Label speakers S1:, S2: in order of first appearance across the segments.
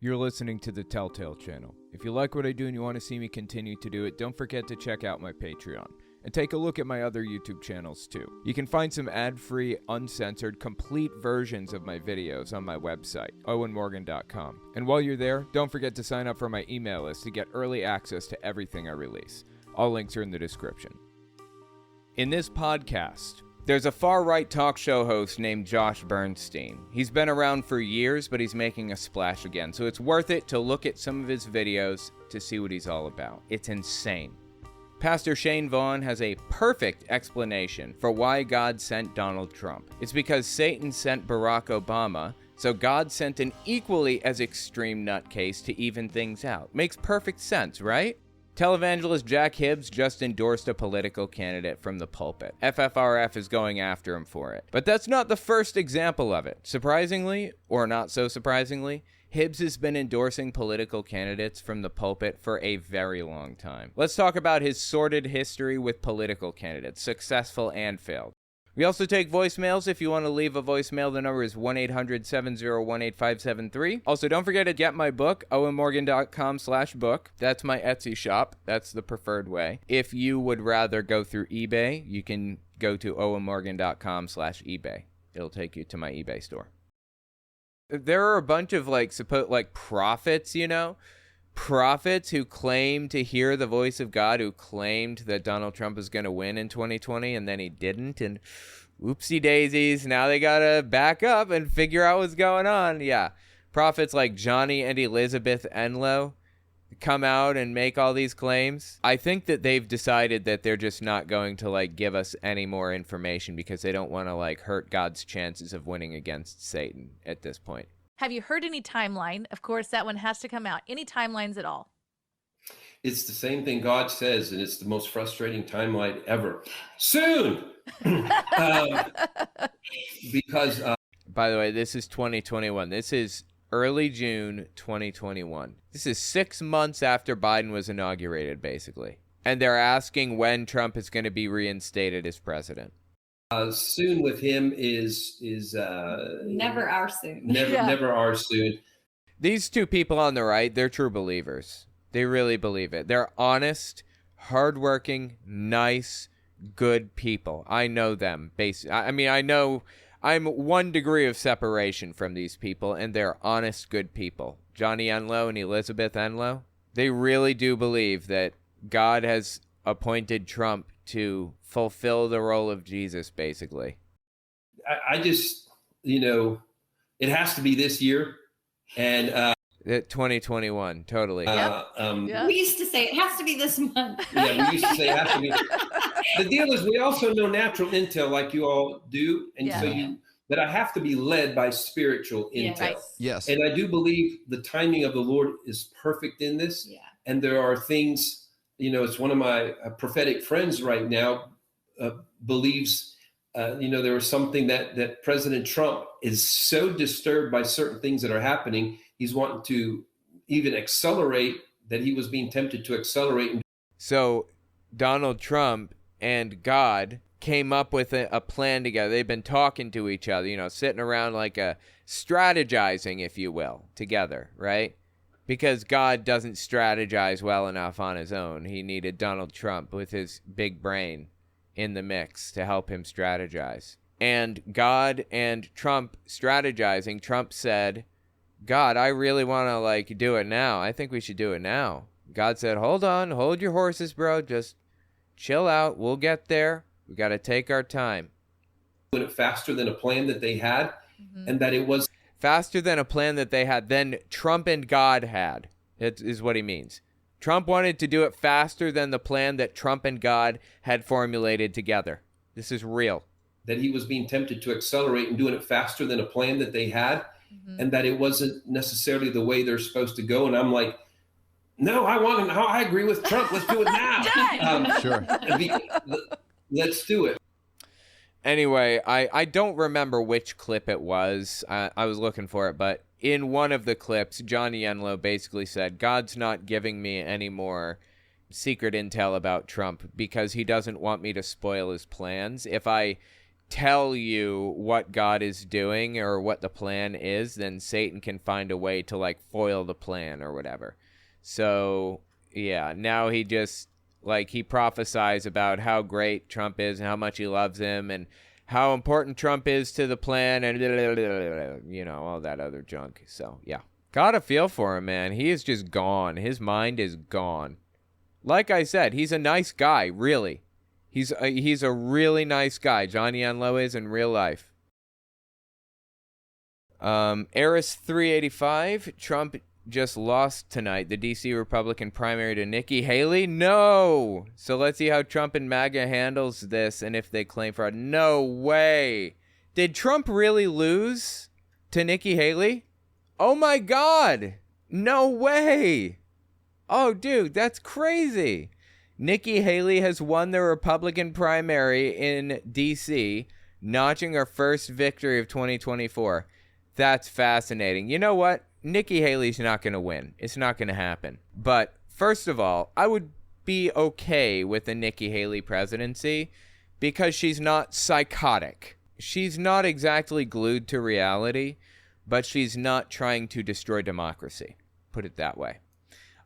S1: You're listening to the Telltale channel. If you like what I do and you want to see me continue to do it, don't forget to check out my Patreon. And take a look at my other YouTube channels too. You can find some ad-free, uncensored, complete versions of my videos on my website, owenmorgan.com. And while you're there, don't forget to sign up for my email list to get early access to everything I release. All links are in the description. In this podcast, there's a far-right talk show host named Josh Bernstein. He's been around for years, but he's making a splash again, so it's worth it to look at some of his videos to see what he's all about. It's insane. Pastor Shane Vaughn has a perfect explanation for why God sent Donald Trump. It's because Satan sent Barack Obama, so God sent an equally as extreme nutcase to even things out. Makes perfect sense, right? Televangelist Jack Hibbs just endorsed a political candidate from the pulpit. FFRF is going after him for it. But that's not the first example of it. Surprisingly, or not so surprisingly, Hibbs has been endorsing political candidates from the pulpit for a very long time. Let's talk about his sordid history with political candidates, successful and failed. We also take voicemails. If you want to leave a voicemail, the number is 1-800-701-8573. Also, don't forget to get my book, owenmorgan.com/book. That's my Etsy shop. That's the preferred way. If you would rather go through eBay, you can go to owenmorgan.com/eBay. It'll take you to my eBay store. There are a bunch of prophets, prophets who claim to hear the voice of God, who claimed that Donald Trump was going to win in 2020, and then he didn't, and whoopsie daisies, now they gotta back up and figure out what's going on. Yeah, prophets like Johnny and Elizabeth Enlow come out and make all these claims. I think that they've decided that they're just not going to give us any more information because they don't want to hurt God's chances of winning against Satan at this point.
S2: Have you heard any timeline? Of course, that one has to come out. Any timelines at all?
S3: It's the same thing God says, and it's the most frustrating timeline ever. Soon! Because...
S1: By the way, this is 2021. This is early June 2021. This is 6 months after Biden was inaugurated, basically. And they're asking when Trump is going to be reinstated as president.
S3: Soon with him is
S4: never our soon.
S3: Never our soon.
S1: These two people on the right, they're true believers. They really believe it. They're honest, hardworking, nice, good people. I know them. I know I'm 1 degree of separation from these people, and they're honest, good people. Johnny Enlow and Elizabeth Enlow, they really do believe that God has appointed Trump to fulfill the role of Jesus, basically.
S3: I just, it has to be this year. And
S1: 2021, totally.
S4: We used to say it has to be this month.
S3: Yeah, we used to say it has to be. The deal is we also know natural intel like you all do. And but I have to be led by spiritual intel.
S4: Right.
S5: Yes.
S3: And I do believe the timing of the Lord is perfect in this.
S4: Yeah.
S3: And there are things, it's one of my prophetic friends right now believes, there was something that President Trump is so disturbed by certain things that are happening. He's wanting to even accelerate, that he was being tempted to accelerate.
S1: So Donald Trump and God came up with a plan together. They've been talking to each other, sitting around strategizing, if you will, together, right? Because God doesn't strategize well enough on his own. He needed Donald Trump with his big brain in the mix to help him strategize. And God and Trump strategizing, Trump said, God, I really want to do it now. I think we should do it now. God said, hold your horses, bro. Just chill out. We'll get there. We got to take our time.
S3: Doing it faster than a plan that they had, and that it was
S1: faster than a plan that they had, then Trump and God had. It is what he means. Trump wanted to do it faster than the plan that Trump and God had formulated together. This is real.
S3: That he was being tempted to accelerate and doing it faster than a plan that they had, and that it wasn't necessarily the way they're supposed to go. And I'm like, no, I agree with Trump. Let's do it now.
S5: Sure.
S3: Let's do it.
S1: Anyway, I don't remember which clip it was. I was looking for it, but in one of the clips, Johnny Enlow basically said, God's not giving me any more secret intel about Trump because he doesn't want me to spoil his plans. If I tell you what God is doing or what the plan is, then Satan can find a way to like foil the plan or whatever. So yeah, now he just like he prophesies about how great Trump is and how much he loves him and how important Trump is to the plan and all that other junk. So yeah, gotta feel for him, man. He is just gone. His mind is gone. Like I said, he's a nice guy, really. He's a really nice guy. Johnny Unlow is in real life. Eris 385, Trump just lost tonight the D.C. Republican primary to Nikki Haley. No! So let's see how Trump and MAGA handles this and if they claim fraud. No way! Did Trump really lose to Nikki Haley? Oh my God! No way! Oh, dude, that's crazy. Nikki Haley has won the Republican primary in D.C., notching her first victory of 2024. That's fascinating. You know what? Nikki Haley's not going to win. It's not going to happen. But first of all, I would be okay with a Nikki Haley presidency because she's not psychotic. She's not exactly glued to reality, but she's not trying to destroy democracy. Put it that way.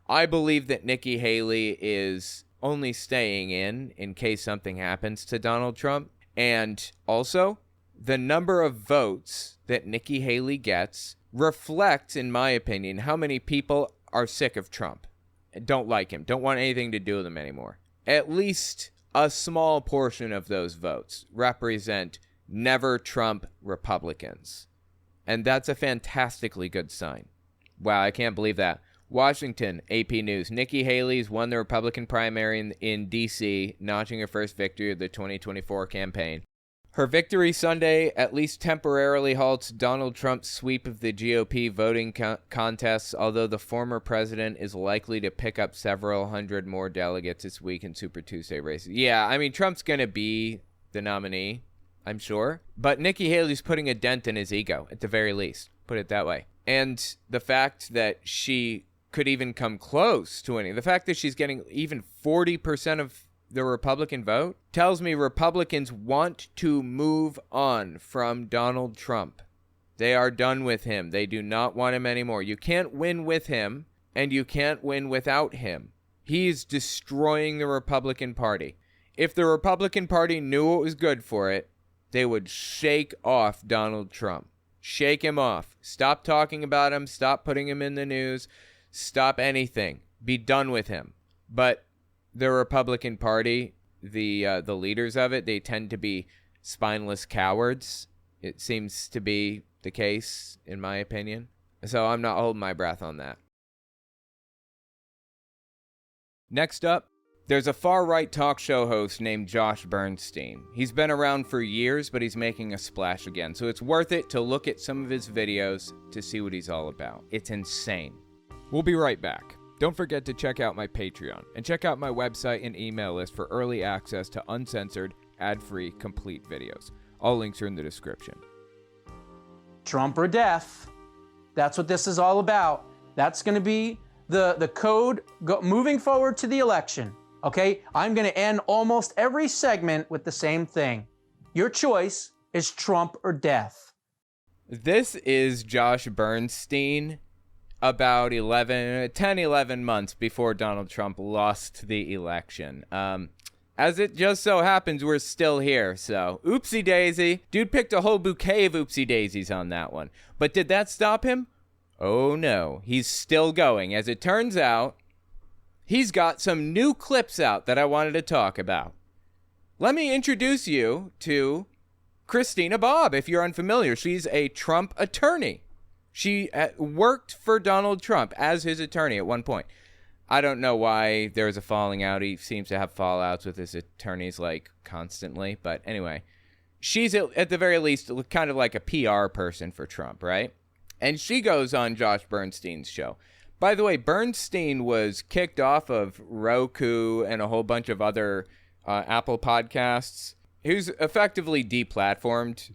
S1: I believe that Nikki Haley is only staying in case something happens to Donald Trump. And also, the number of votes that Nikki Haley gets reflects, in my opinion, how many people are sick of Trump, don't like him, don't want anything to do with him anymore. At least a small portion of those votes represent never Trump Republicans. And that's a fantastically good sign. Wow, I can't believe that. Washington, AP News. Nikki Haley's won the Republican primary in D.C., notching her first victory of the 2024 campaign. Her victory Sunday at least temporarily halts Donald Trump's sweep of the GOP voting contests, although the former president is likely to pick up several hundred more delegates this week in Super Tuesday races. Yeah, I mean, Trump's going to be the nominee, I'm sure. But Nikki Haley's putting a dent in his ego, at the very least. Put it that way. And the fact that she could even come close to winning, the fact that she's getting even 40% of the Republican vote, tells me Republicans want to move on from Donald Trump. They are done with him. They do not want him anymore. You can't win with him, and you can't win without him. He's destroying the Republican Party. If the Republican Party knew what was good for it, they would shake off Donald Trump. Shake him off. Stop talking about him. Stop putting him in the news. Stop anything. Be done with him. But the Republican Party, the leaders of it, they tend to be spineless cowards. It seems to be the case, in my opinion. So I'm not holding my breath on that. Next up, there's a far-right talk show host named Josh Bernstein. He's been around for years, but he's making a splash again. So it's worth it to look at some of his videos to see what he's all about. It's insane. We'll be right back. Don't forget to check out my Patreon and check out my website and email list for early access to uncensored, ad-free, complete videos. All links are in the description.
S5: Trump or death. That's what this is all about. That's going to be the code moving forward to the election. Okay? I'm going to end almost every segment with the same thing. Your choice is Trump or death.
S1: This is Josh Bernstein about 11 months before Donald Trump lost the election. As it just so happens, we're still here, so oopsie daisy. Dude picked a whole bouquet of oopsie daisies on that one. But did that stop him? Oh no, he's still going. As it turns out, he's got some new clips out that I wanted to talk about. Let me introduce you to Christina Bobb, if you're unfamiliar. She's a Trump attorney. She worked for Donald Trump as his attorney at one point. I don't know why there was a falling out. He seems to have fallouts with his attorneys, like, constantly. But anyway, she's at the very least kind of like a PR person for Trump, right? And she goes on Josh Bernstein's show. By the way, Bernstein was kicked off of Roku and a whole bunch of other Apple podcasts. He was effectively deplatformed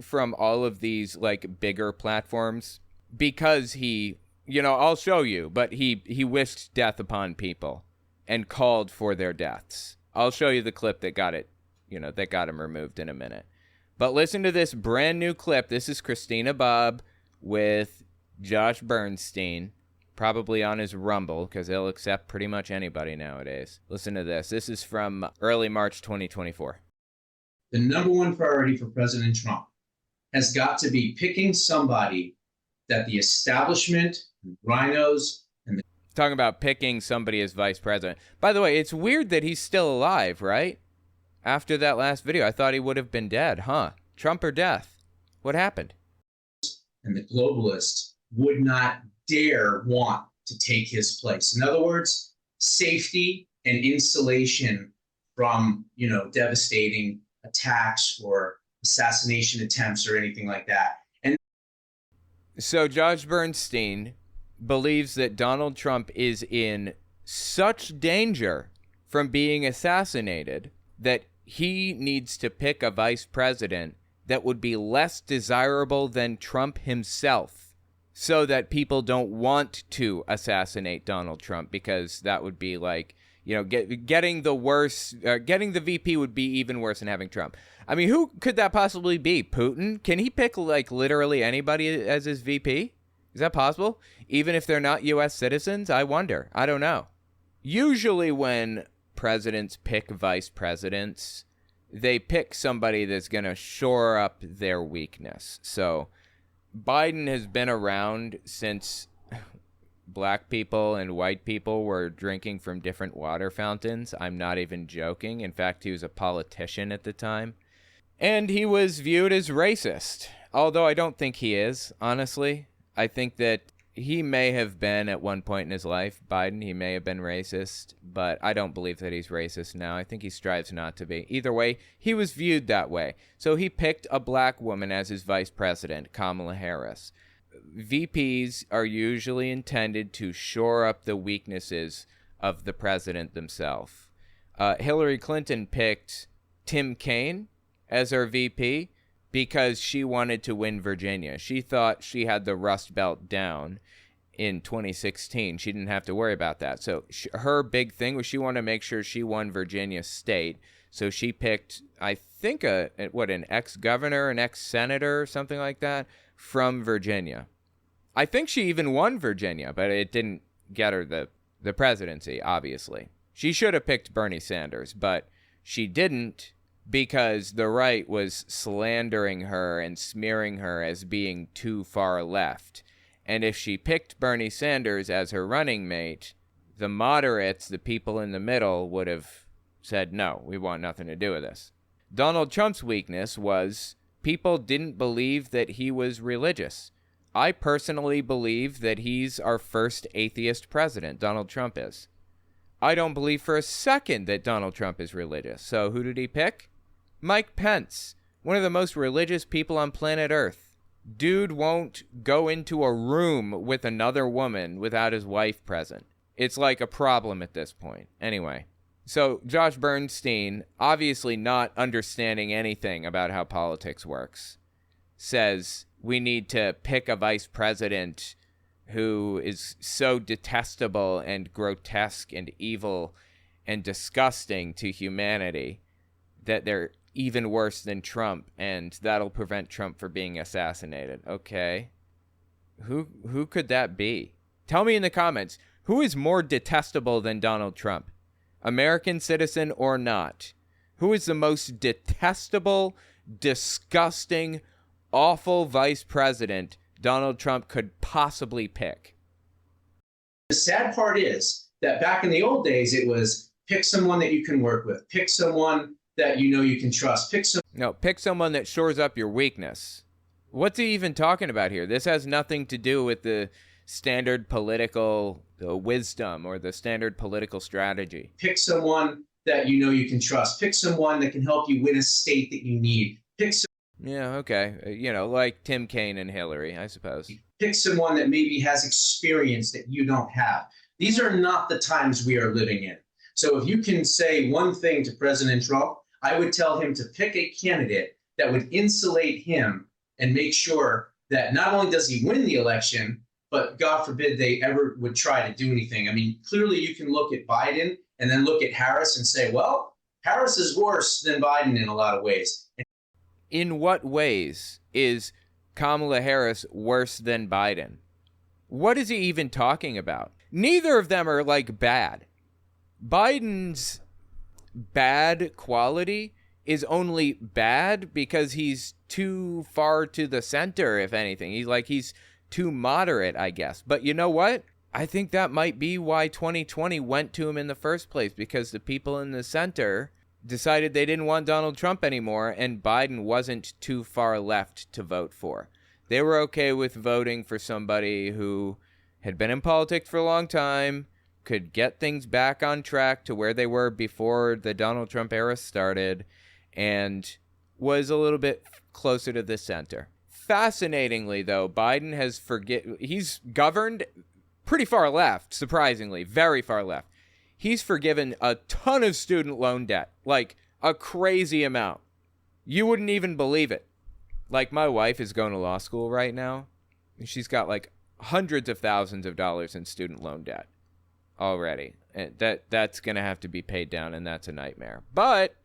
S1: from all of these like bigger platforms because he, I'll show you, but he wished death upon people and called for their deaths. I'll show you the clip that got it, that got him removed in a minute. But listen to this brand new clip. This is Christina Bobb with Josh Bernstein, probably on his Rumble, because he'll accept pretty much anybody nowadays. Listen to this. This is from early March 2024.
S6: The number one priority for President Trump has got to be picking somebody that the establishment, and rhinos, and the
S1: Talking about picking somebody as vice president. By the way, it's weird that he's still alive, right? After that last video, I thought he would have been dead, huh? Trump or death? What happened?
S6: and the globalists would not dare want to take his place. In other words, safety and insulation from, devastating attacks or assassination attempts or anything like that. And
S1: so Josh Bernstein believes that Donald Trump is in such danger from being assassinated that he needs to pick a vice president that would be less desirable than Trump himself, so that people don't want to assassinate Donald Trump, because that would be like, getting the VP would be even worse than having Trump. I mean, who could that possibly be? Putin? Can he pick like literally anybody as his VP? Is that possible? Even if they're not U.S. citizens? I wonder. I don't know. Usually when presidents pick vice presidents, they pick somebody that's going to shore up their weakness. So Biden has been around since black people and white people were drinking from different water fountains. I'm not even joking. In fact, he was a politician at the time. And he was viewed as racist, although I don't think he is, honestly. I think that he may have been at one point in his life, Biden, he may have been racist, but I don't believe that he's racist now. I think he strives not to be. Either way, he was viewed that way. So he picked a black woman as his vice president, Kamala Harris. VPs are usually intended to shore up the weaknesses of the president themselves. Hillary Clinton picked Tim Kaine as her VP because she wanted to win Virginia. She thought she had the Rust Belt down in 2016. She didn't have to worry about that. So her big thing was she wanted to make sure she won Virginia state. So she picked, I think, an ex-governor, an ex-senator, or something like that, from Virginia. I think she even won Virginia, but it didn't get her the presidency, obviously. She should have picked Bernie Sanders, but she didn't, because the right was slandering her and smearing her as being too far left. And if she picked Bernie Sanders as her running mate, the moderates, the people in the middle, would have said, no, we want nothing to do with this. Donald Trump's weakness was people didn't believe that he was religious. I personally believe that he's our first atheist president, Donald Trump is. I don't believe for a second that Donald Trump is religious. So who did he pick? Mike Pence, one of the most religious people on planet Earth. Dude won't go into a room with another woman without his wife present. It's like a problem at this point. Anyway, so Josh Bernstein, obviously not understanding anything about how politics works, says we need to pick a vice president who is so detestable and grotesque and evil and disgusting to humanity that they're even worse than Trump, and that'll prevent Trump from being assassinated. Okay. Who could that be? Tell me in the comments, who is more detestable than Donald Trump? American citizen or not? Who is the most detestable, disgusting, awful vice president Donald Trump could possibly pick?
S6: the sad part is that back in the old days, it was pick someone that you can work with, pick someone that you can trust,
S1: pick someone that shores up your weakness. What's he even talking about here? This has nothing to do with the standard political wisdom or the standard political strategy.
S6: Pick someone that you can trust. Pick someone that can help you win a state that you need.
S1: Yeah, okay. Like Tim Kaine and Hillary, I suppose.
S6: Pick someone that maybe has experience that you don't have. These are not the times we are living in. So if you can say one thing to President Trump, I would tell him to pick a candidate that would insulate him and make sure that not only does he win the election, but God forbid they ever would try to do anything. I mean, clearly you can look at Biden and then look at Harris and say, well, Harris is worse than Biden in a lot of ways.
S1: In what ways is Kamala Harris worse than Biden? What is he even talking about? Neither of them are like bad. Biden's bad quality is only bad because he's too far to the center, if anything. He's too moderate, I guess. But you know what? I think that might be why 2020 went to him in the first place, because the people in the center decided they didn't want Donald Trump anymore, and Biden wasn't too far left to vote for. They were okay with voting for somebody who had been in politics for a long time, could get things back on track to where they were before the Donald Trump era started, and was a little bit closer to the center. Fascinatingly, though, Biden has he's governed pretty far left, surprisingly, very far left. He's forgiven a ton of student loan debt, like a crazy amount. You wouldn't even believe it. Like, my wife is going to law school right now, and she's got like hundreds of thousands of dollars in student loan debt already. And that's going to have to be paid down, and that's a nightmare. But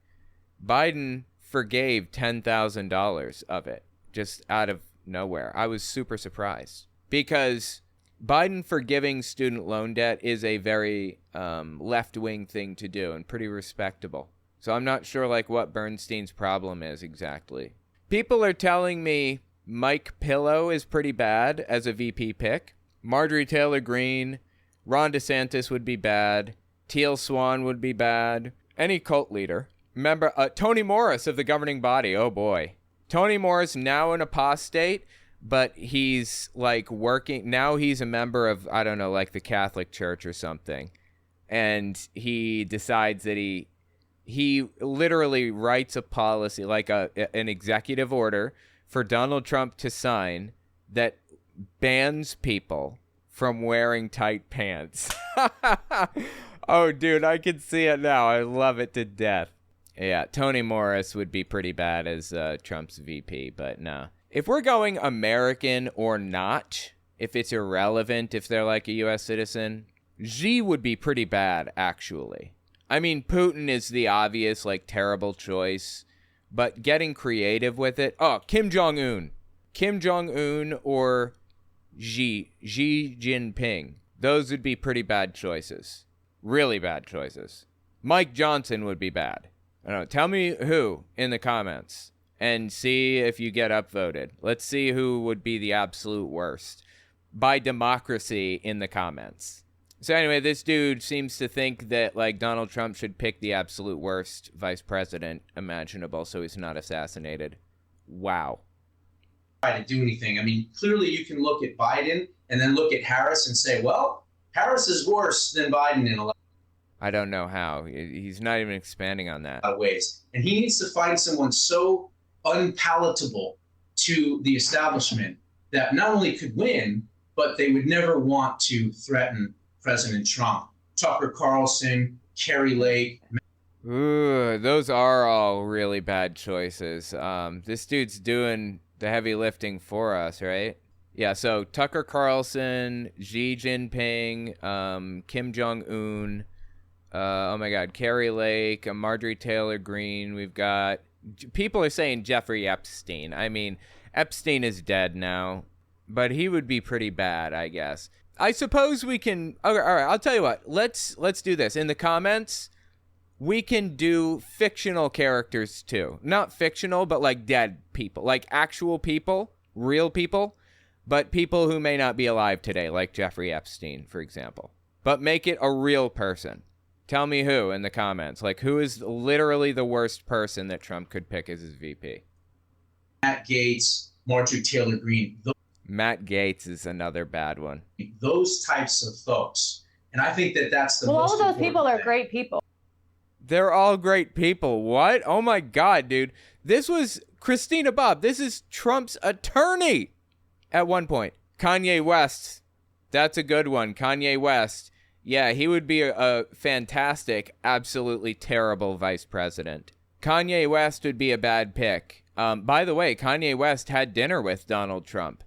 S1: Biden forgave $10,000 of it just out of nowhere. I was super surprised, because Biden forgiving student loan debt is a very left-wing thing to do and pretty respectable. So I'm not sure like what Bernstein's problem is exactly. People are telling me Mike Pillow is pretty bad as a VP pick. Marjorie Taylor Greene, Ron DeSantis would be bad. Teal Swan would be bad. Any cult leader. Remember, Tony Morris of the governing body. Oh boy. Tony Morris, now an apostate, but he's like working. Now he's a member of, I don't know, like the Catholic Church or something. And he decides that he literally writes a policy, like an executive order for Donald Trump to sign that bans people from wearing tight pants. Oh, dude, I can see it now. I love it to death. Yeah, Tony Morris would be pretty bad as Trump's VP, but no. If we're going American or not, if it's irrelevant, if they're like a U.S. citizen, Xi would be pretty bad, actually. I mean, Putin is the obvious, like, terrible choice, but getting creative with it. Oh, Kim Jong-un. Kim Jong-un or Xi Jinping. Those would be pretty bad choices. Really bad choices. Mike Johnson would be bad. I don't know. Tell me who in the comments and see if you get upvoted. Let's see who would be the absolute worst by democracy in the comments. So anyway, this dude seems to think that like Donald Trump should pick the absolute worst vice president imaginable so he's not assassinated. Wow.
S6: Try to do anything. I mean, clearly you can look at Biden and then look at Harris and say, well, Harris is worse than Biden in a lot
S1: I don't know how. He's not even expanding on that.
S6: of ways. And he needs to find someone so unpalatable to the establishment that not only could win, but they would never want to threaten President Trump. Tucker Carlson, Kerry Lake.
S1: Ooh, those are all really bad choices. This dude's doing the heavy lifting for us, right? Yeah, so Tucker Carlson, Xi Jinping, Kim Jong-un, oh my God, Kerry Lake, Marjorie Taylor Greene. We've got, people are saying Jeffrey Epstein. I mean, Epstein is dead now, but he would be pretty bad, I guess. I suppose we can, okay, all right, I'll tell you what, let's do this. In the comments, we can do fictional characters too. Not fictional, but like dead people, like actual people, real people, but people who may not be alive today, like Jeffrey Epstein, for example. But make it a real person. Tell me who in the comments. Like, who is literally the worst person that Trump could pick as his VP?
S6: Matt Gaetz, Marjorie Taylor Greene.
S1: Matt Gaetz is another bad one.
S6: Those types of folks. And I think that that's the
S7: well,
S6: most
S7: all of those people are
S6: thing.
S7: great people.
S1: They're all great people. What? Oh my God, dude. This was Christina Bobb. This is Trump's attorney at one point. Kanye West. That's a good one. Kanye West. Yeah, he would be a fantastic, absolutely terrible vice president. Kanye West would be a bad pick. By the way, Kanye West had dinner with Donald Trump.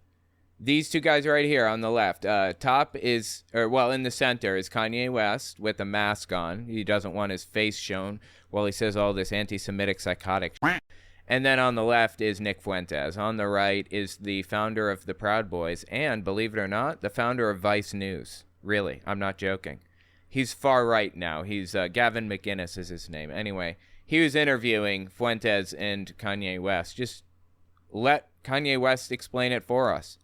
S1: These two guys right here on the left. Top is, in the center is Kanye West with a mask on. He doesn't want his face shown while he says all this anti-Semitic psychotic shit. And then on the left is Nick Fuentes. On the right is the founder of the Proud Boys and, believe it or not, the founder of Vice News. Really, I'm not joking. He's far right now. He's Gavin McInnes is his name. Anyway, he was interviewing Fuentes and Kanye West. Just let Kanye West explain it for us.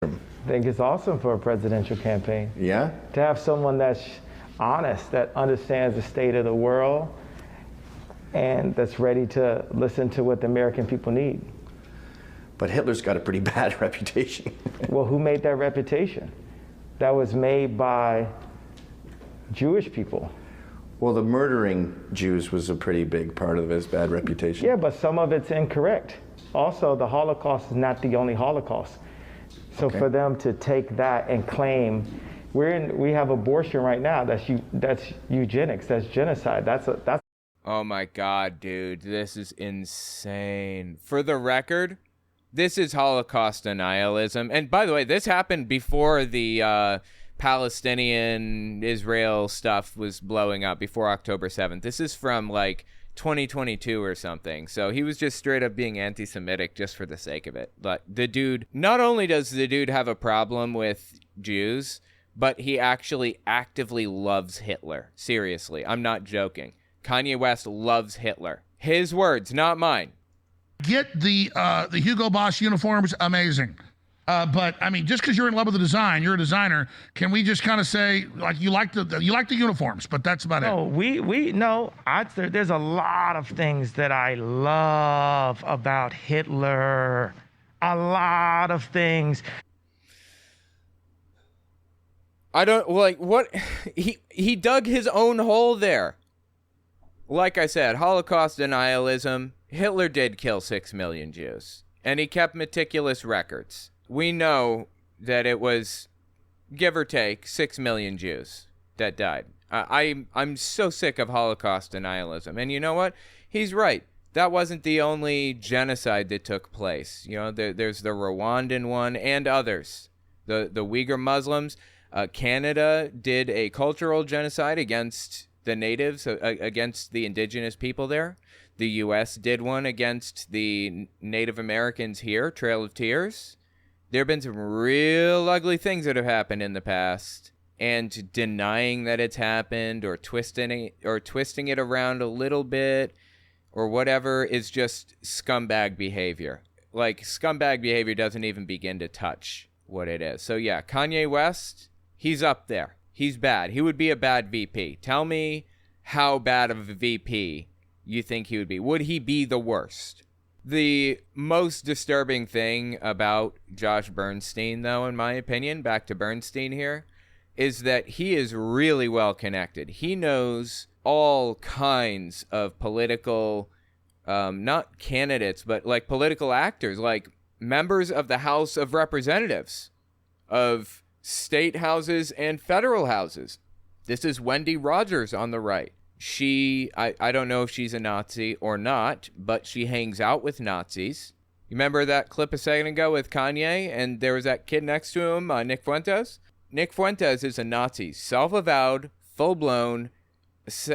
S7: I think it's awesome for a presidential campaign.
S8: Yeah?
S7: To have someone that's honest, that understands the state of the world, and that's ready to listen to what the American people need.
S8: But Hitler's got a pretty bad reputation.
S7: Well, who made that reputation? That was made by Jewish people.
S8: Well, the murdering Jews was a pretty big part of his bad reputation.
S7: Yeah, but some of it's incorrect. Also, the Holocaust is not the only Holocaust. So
S8: Okay.
S7: for them to take that and claim, we have abortion right now. That's eugenics. That's genocide. That's.
S1: Oh my God, dude, this is insane. For the record, this is Holocaust denialism. And by the way, this happened before the Palestinian-Israel stuff was blowing up, before October 7th. This is from like 2022 or something. So he was just straight up being anti-Semitic just for the sake of it. But the dude, not only does the dude have a problem with Jews, but he actually actively loves Hitler. Seriously, I'm not joking. Kanye West loves Hitler. His words, not mine.
S9: Get the Hugo Boss uniforms, amazing. But I mean, just because you're in love with the design, you're a designer. Can we just kind of say like you like the uniforms, but that's about it?
S7: There's a lot of things that I love about Hitler. A lot of things.
S1: I don't like what he dug his own hole there. Like I said, Holocaust denialism. Hitler did kill 6 million Jews, and he kept meticulous records. We know that it was, give or take, 6 million Jews that died. I'm so sick of Holocaust denialism. And you know what? He's right. That wasn't the only genocide that took place. You know, there's the Rwandan one and others. The Uyghur Muslims. Canada did a cultural genocide against the natives, against the indigenous people there. The U.S. did one against the Native Americans here, Trail of Tears. There have been some real ugly things that have happened in the past, and denying that it's happened or twisting it around a little bit or whatever is just scumbag behavior. Like, scumbag behavior doesn't even begin to touch what it is. So yeah, Kanye West, he's up there. He's bad. He would be a bad VP. Tell me how bad of a VP you think he would be. Would he be the worst? The most disturbing thing about Josh Bernstein, though, in my opinion, back to Bernstein here, is that he is really well connected. He knows all kinds of political, not candidates, but like political actors, like members of the House of Representatives, of state houses and federal houses. This is Wendy Rogers on the right. I don't know if she's a Nazi or not, but she hangs out with Nazis. You remember that clip a second ago with Kanye and there was that kid next to him, Nick Fuentes? Nick Fuentes is a Nazi, self-avowed, full-blown.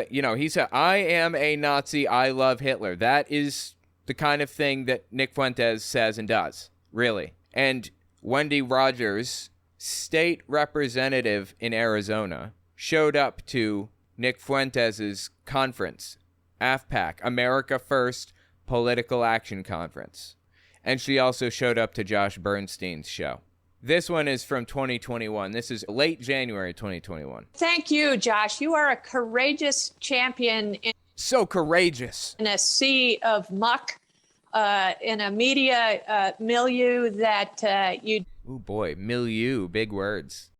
S1: You know, he said, I am a Nazi, I love Hitler. That is the kind of thing that Nick Fuentes says and does, really. And Wendy Rogers, state representative in Arizona, showed up to Nick Fuentes' conference, AFPAC, America First Political Action Conference. And she also showed up to Josh Bernstein's show. This one is from 2021. This is late January 2021.
S10: Thank you, Josh. You are a courageous champion.
S1: So courageous.
S10: In a sea of muck, in a media milieu that you...
S1: Oh boy, milieu, big words.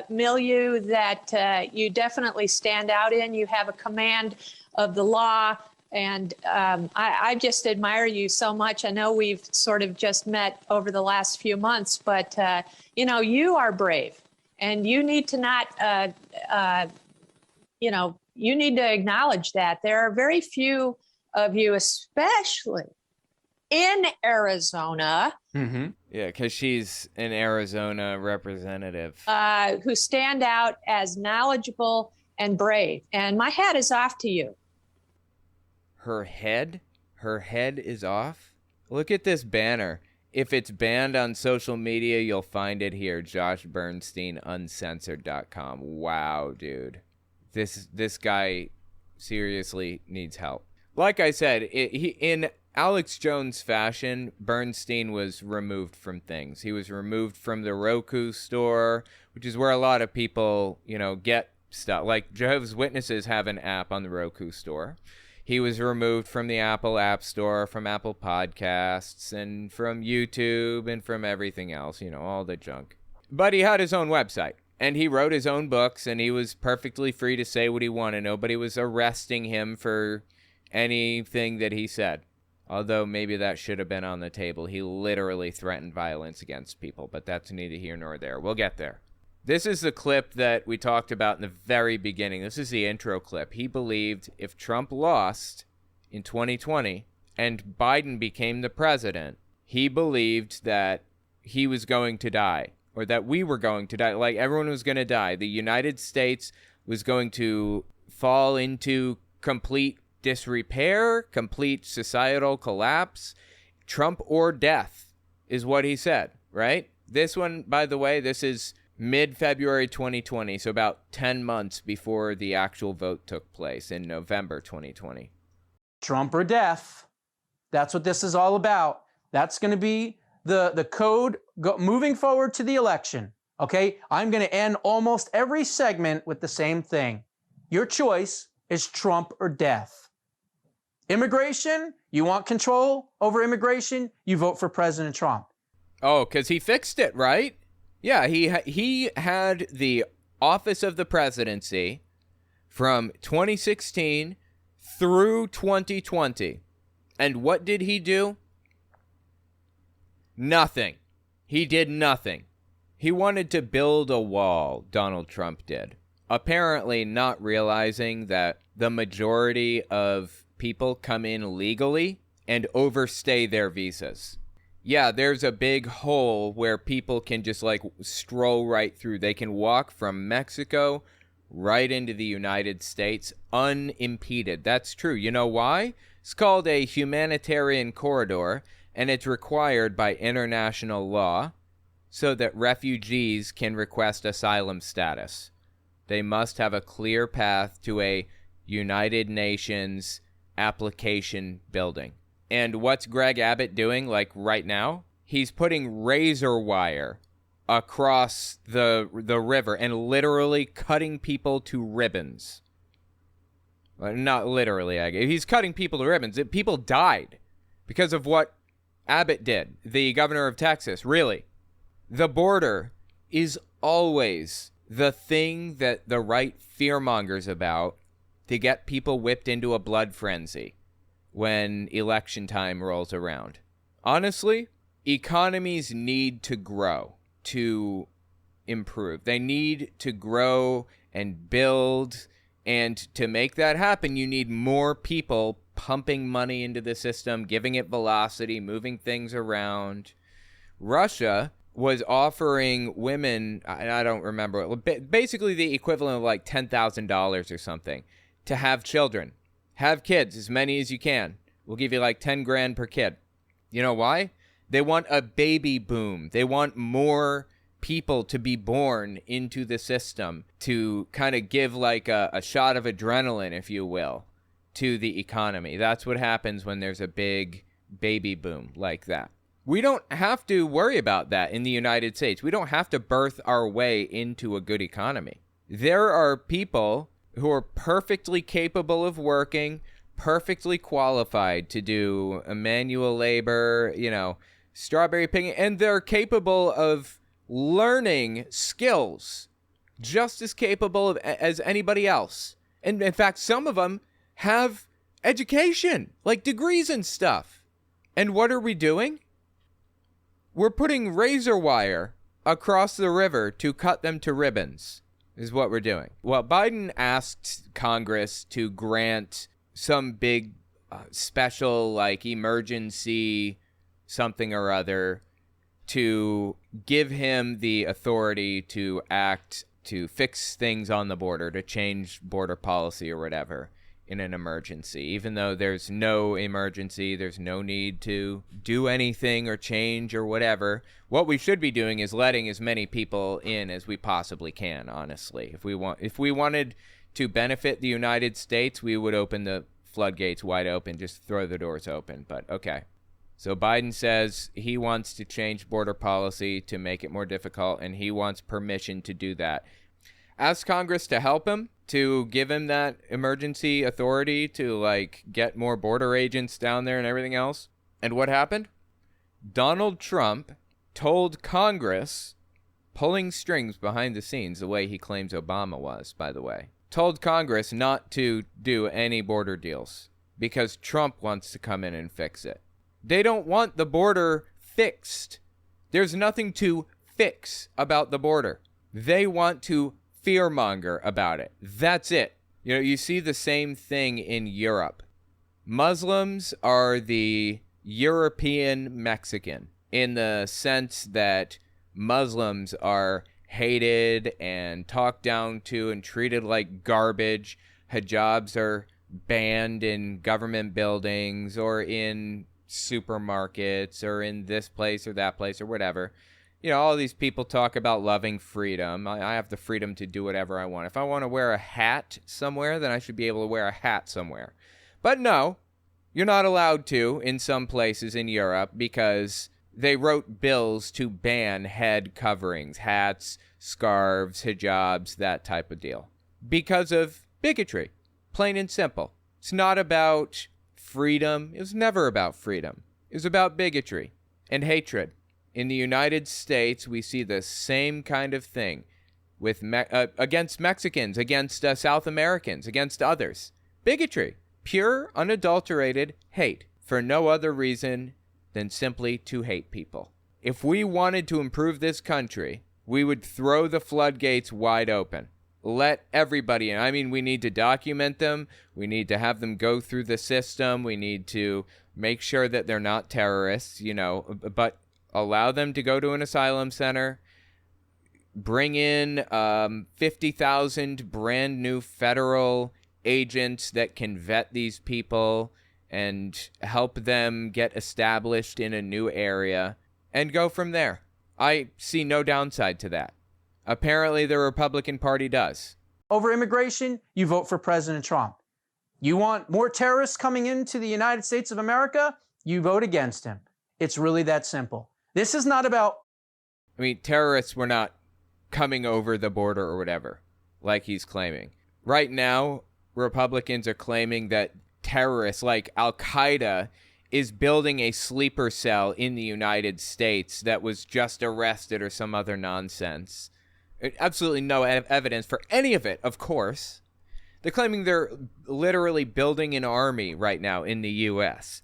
S10: Milieu that you definitely stand out in. You have a command of the law, and I just admire you so much. I know we've sort of just met over the last few months, but you know, you are brave, and you need to not, you know, you need to acknowledge that. There are very few of you, especially in Arizona.
S1: Mm-hmm. Yeah, because she's an Arizona representative.
S10: Who stand out as knowledgeable and brave. And my hat is off to you.
S1: Her head? Her head is off? Look at this banner. If it's banned on social media, you'll find it here. Josh Bernstein, uncensored.com. Wow, dude. This guy seriously needs help. Like I said, in Alex Jones fashion, Bernstein was removed from things. He was removed from the Roku store, which is where a lot of people, get stuff. Like Jehovah's Witnesses have an app on the Roku store. He was removed from the Apple App Store, from Apple Podcasts, and from YouTube, and from everything else, all the junk. But he had his own website, and he wrote his own books, and he was perfectly free to say what he wanted. Nobody was arresting him for anything that he said. Although maybe that should have been on the table. He literally threatened violence against people, but that's neither here nor there. We'll get there. This is the clip that we talked about in the very beginning. This is the intro clip. He believed if Trump lost in 2020 and Biden became the president, he believed that he was going to die, or that we were going to die. Like, everyone was going to die. The United States was going to fall into complete disrepair, complete societal collapse. Trump or death is what he said, right? This one, by the way, this is mid-February 2020, so about 10 months before the actual vote took place in November 2020.
S5: Trump or death. That's what this is all about. That's going to be the code moving forward to the election. Okay? I'm going to end almost every segment with the same thing. Your choice is Trump or death. Immigration, you want control over immigration, you vote for President Trump.
S1: Oh, because he fixed it, right? Yeah, he had the office of the presidency from 2016 through 2020. And what did he do? Nothing. He did nothing. He wanted to build a wall, Donald Trump did. Apparently not realizing that the majority of people come in legally and overstay their visas. Yeah, there's a big hole where people can just stroll right through. They can walk from Mexico right into the United States unimpeded. That's true. You know why? It's called a humanitarian corridor, and it's required by international law so that refugees can request asylum status. They must have a clear path to a United Nations application building. And what's Greg Abbott doing, right now? He's putting razor wire across the river and literally cutting people to ribbons. Well, not literally, I guess. He's cutting people to ribbons. People died because of what Abbott did, the governor of Texas. Really. The border is always the thing that the right fearmongers about to get people whipped into a blood frenzy when election time rolls around. Honestly, economies need to grow to improve. They need to grow and build, and to make that happen, you need more people pumping money into the system, giving it velocity, moving things around. Russia was offering women, I don't remember, basically the equivalent of $10,000 or something, to have children. Have kids, as many as you can. We'll give you $10,000 per kid. You know why? They want a baby boom. They want more people to be born into the system to kind of give a shot of adrenaline, if you will, to the economy. That's what happens when there's a big baby boom like that. We don't have to worry about that in the United States. We don't have to birth our way into a good economy. There are people who are perfectly capable of working, perfectly qualified to do manual labor, strawberry picking, and they're capable of learning skills just as capable as anybody else. And in fact, some of them have education, degrees and stuff. And what are we doing? We're putting razor wire across the river to cut them to ribbons, is what we're doing. Well, Biden asked Congress to grant some big special emergency something or other to give him the authority to act to fix things on the border, to change border policy or whatever in an emergency. Even though there's no emergency, there's no need to do anything or change or whatever. What we should be doing is letting as many people in as we possibly can, honestly. If we wanted to benefit the United States, we would open the floodgates wide open, just throw the doors open. But okay. So Biden says he wants to change border policy to make it more difficult, and he wants permission to do that. Ask Congress to help him, to give him that emergency authority to, like, get more border agents down there and everything else. And what happened? Donald Trump told Congress, pulling strings behind the scenes the way he claims Obama was, by the way, told Congress not to do any border deals because Trump wants to come in and fix it. They don't want the border fixed. There's nothing to fix about the border. They want to fearmonger about it. That's it. You know, you see the same thing in Europe. Muslims are the European Mexican in the sense that Muslims are hated and talked down to and treated like garbage. Hijabs are banned in government buildings or in supermarkets or in this place or that place or whatever. You know, all these people talk about loving freedom. I have the freedom to do whatever I want. If I want to wear a hat somewhere, then I should be able to wear a hat somewhere. But no, you're not allowed to in some places in Europe because they wrote bills to ban head coverings, hats, scarves, hijabs, that type of deal. Because of bigotry. Plain and simple. It's not about freedom. It was never about freedom. It was about bigotry and hatred. In the United States, we see the same kind of thing with against Mexicans, against South Americans, against others. Bigotry. Pure, unadulterated hate for no other reason than simply to hate people. If we wanted to improve this country, we would throw the floodgates wide open. Let everybody in. I mean, we need to document them. We need to have them go through the system. We need to make sure that they're not terrorists, you know, but allow them to go to an asylum center. Bring in 50,000 brand new federal agents that can vet these people and help them get established in a new area and go from there. I see no downside to that. Apparently, the Republican Party does.
S5: Over immigration, you vote for President Trump. You want more terrorists coming into the United States of America, you vote against him. It's really that simple. This is not about...
S1: I mean, terrorists were not coming over the border or whatever, like he's claiming. Right now, Republicans are claiming that terrorists like Al-Qaeda is building a sleeper cell in the United States that was just arrested or some other nonsense. Absolutely no evidence for any of it, of course. They're claiming they're literally building an army right now in the U.S.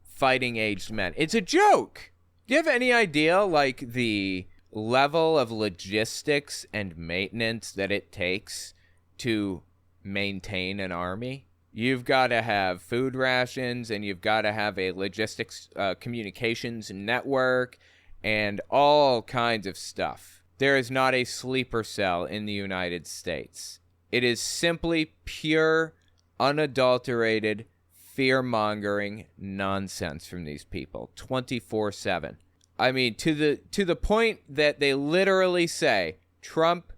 S1: fighting aged men. It's a joke. Do you have any idea, like, the level of logistics and maintenance that it takes to maintain an army? You've got to have food rations, and you've got to have a logistics communications network, and all kinds of stuff. There is not a sleeper cell in the United States. It is simply pure, unadulterated, fear-mongering nonsense from these people, 24/7. I mean, to the point that they literally say, Trump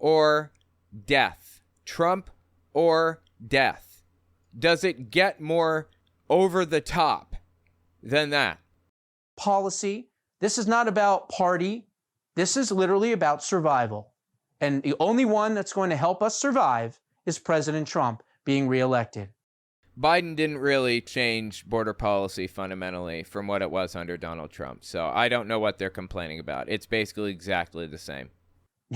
S1: or death. Trump or death. Does it get more over the top than that?
S5: Policy. This is not about party. This is literally about survival. And the only one that's going to help us survive is President Trump being reelected.
S1: Biden didn't really change border policy fundamentally from what it was under Donald Trump. So I don't know what they're complaining about. It's basically exactly the same.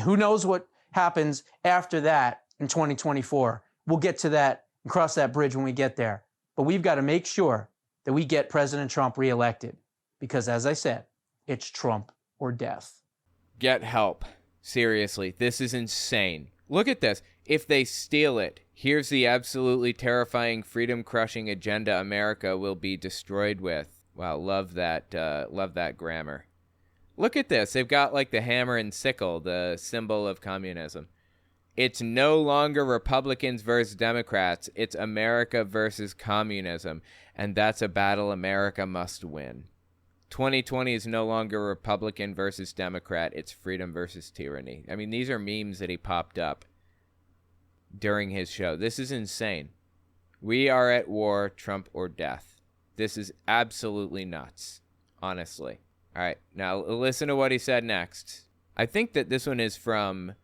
S5: Who knows what happens after that in 2024? We'll get to that and cross that bridge when we get there. But we've got to make sure that we get President Trump reelected. Because as I said, it's Trump or death.
S1: Get help. Seriously, this is insane. Look at this. If they steal it, here's the absolutely terrifying freedom-crushing agenda America will be destroyed with. Wow, love that grammar. Look at this. They've got like the hammer and sickle, the symbol of communism. It's no longer Republicans versus Democrats. It's America versus communism. And that's a battle America must win. 2020 is no longer Republican versus Democrat. It's freedom versus tyranny. I mean, these are memes that he popped up during his show. This is insane. We are at war, Trump or death. This is absolutely nuts, honestly. All right, now listen to what he said next. I think that this one is from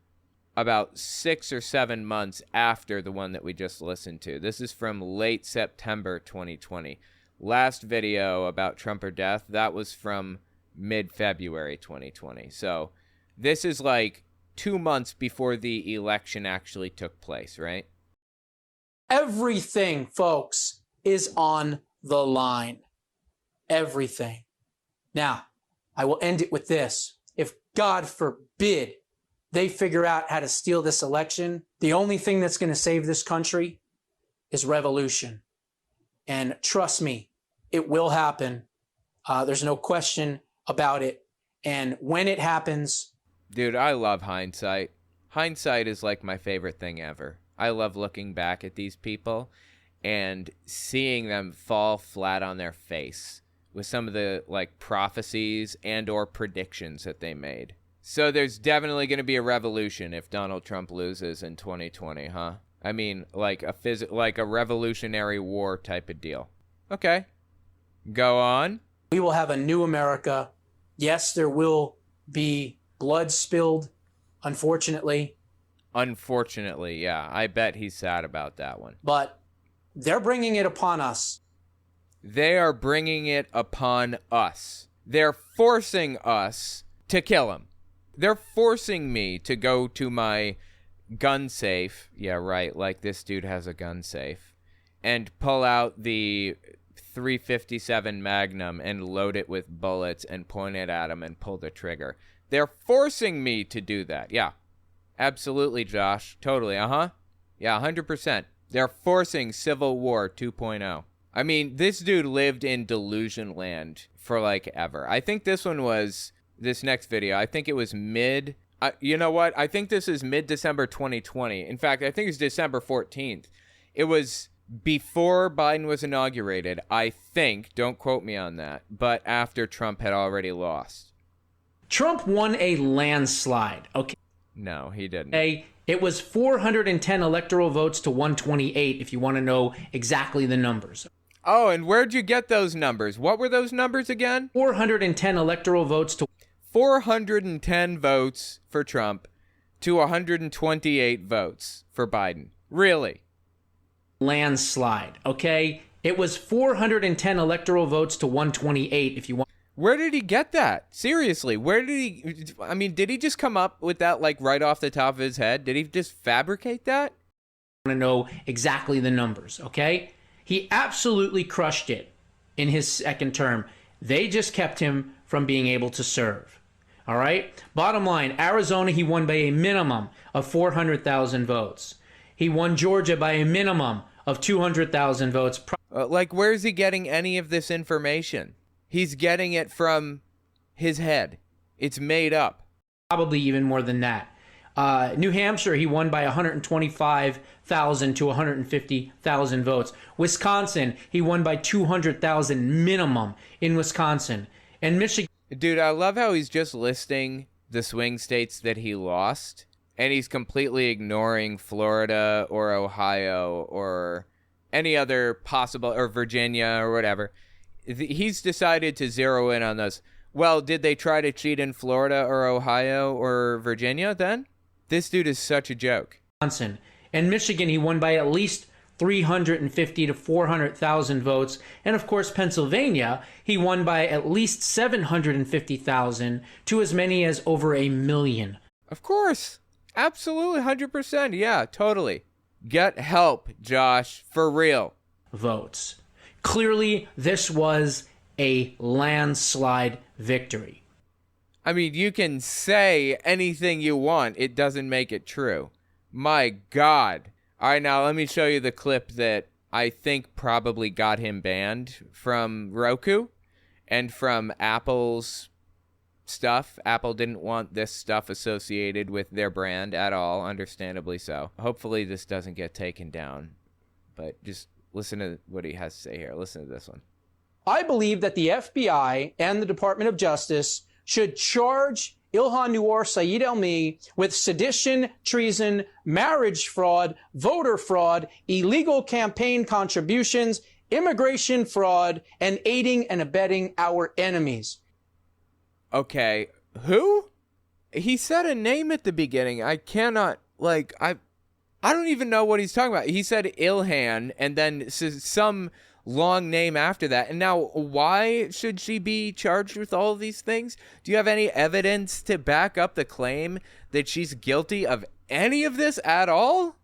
S1: about 6 or 7 months after the one that we just listened to. This is from late September 2020. Last video about Trump or death, that was from mid-February 2020. So this is like 2 months before the election actually took place, right?
S5: Everything, folks, is on the line. Everything. Now, I will end it with this. If, God forbid, they figure out how to steal this election, the only thing that's going to save this country is revolution. And trust me, it will happen. There's no question about it. And when it happens...
S1: Dude, I love hindsight. Hindsight is like my favorite thing ever. I love looking back at these people and seeing them fall flat on their face with some of the like prophecies and or predictions that they made. So there's definitely going to be a revolution if Donald Trump loses in 2020, huh? I mean, like a revolutionary war type of deal. Okay. Go on.
S5: We will have a new America. Yes, there will be blood spilled, unfortunately.
S1: Unfortunately, yeah. I bet he's sad about that one.
S5: But they're bringing it upon us.
S1: They are bringing it upon us. They're forcing us to kill him. They're forcing me to go to my gun safe. Yeah, right. Like this dude has a gun safe. And pull out the 357 Magnum and load it with bullets and point it at him and pull the trigger. They're forcing me to do that. Yeah. Absolutely, Josh. Totally. Uh-huh. Yeah, 100%. They're forcing Civil War 2.0. I mean, this dude lived in delusion land for like ever. I think this one was... This next video, I think it was you know what? I think this is mid-December 2020. In fact, I think it's December 14th. It was before Biden was inaugurated, I think. Don't quote me on that. But after Trump had already lost.
S5: Trump won a landslide, okay?
S1: No, he didn't.
S5: It was 410 electoral votes to 128, if you want to know exactly the numbers.
S1: Oh, and where'd you get those numbers? What were those numbers again?
S5: 410 electoral votes to
S1: 410 votes for Trump to 128 votes for Biden. Really?
S5: Landslide, okay? It was 410 electoral votes to 128 if you want.
S1: Where did he get that? Seriously, where did he... I mean, did he just come up with that like right off the top of his head? Did he just fabricate that?
S5: I want to know exactly the numbers, okay? He absolutely crushed it in his second term. They just kept him from being able to serve. All right? Bottom line, Arizona, he won by a minimum of 400,000 votes. He won Georgia by a minimum of 200,000 votes.
S1: Like, where is he getting any of this information? He's getting it from his head. It's made up.
S5: Probably even more than that. New Hampshire, he won by 125,000 to 150,000 votes. Wisconsin, he won by 200,000 minimum in Wisconsin. And Michigan.
S1: Dude, I love how he's just listing the swing states that he lost, and he's completely ignoring Florida or Ohio or any other possible, or Virginia or whatever. He's decided to zero in on those. Well, did they try to cheat in Florida or Ohio or Virginia then? This dude is such a joke.
S5: Wisconsin. And Michigan, he won by at least 350 to 400,000 votes. And of course, Pennsylvania, he won by at least 750,000 to as many as over 1 million.
S1: Of course. Absolutely. 100%. Yeah, totally. Get help, Josh. For real.
S5: Votes. Clearly, this was a landslide victory.
S1: I mean, you can say anything you want. It doesn't make it true. My God. All right, now let me show you the clip that I think probably got him banned from Roku and from Apple's stuff. Apple didn't want this stuff associated with their brand at all, understandably so. Hopefully this doesn't get taken down, but just listen to what he has to say here. Listen to this one.
S5: I believe that the FBI and the Department of Justice should charge Ilhan Noor Saeed Elmi with sedition, treason, marriage fraud, voter fraud, illegal campaign contributions, immigration fraud, and aiding and abetting our enemies.
S1: Okay, who? He said a name at the beginning. I cannot, like, I don't even know what he's talking about. He said Ilhan and then some long name after that. And now, why should she be charged with all of these things? Do you have any evidence to back up the claim that she's guilty of any of this at all?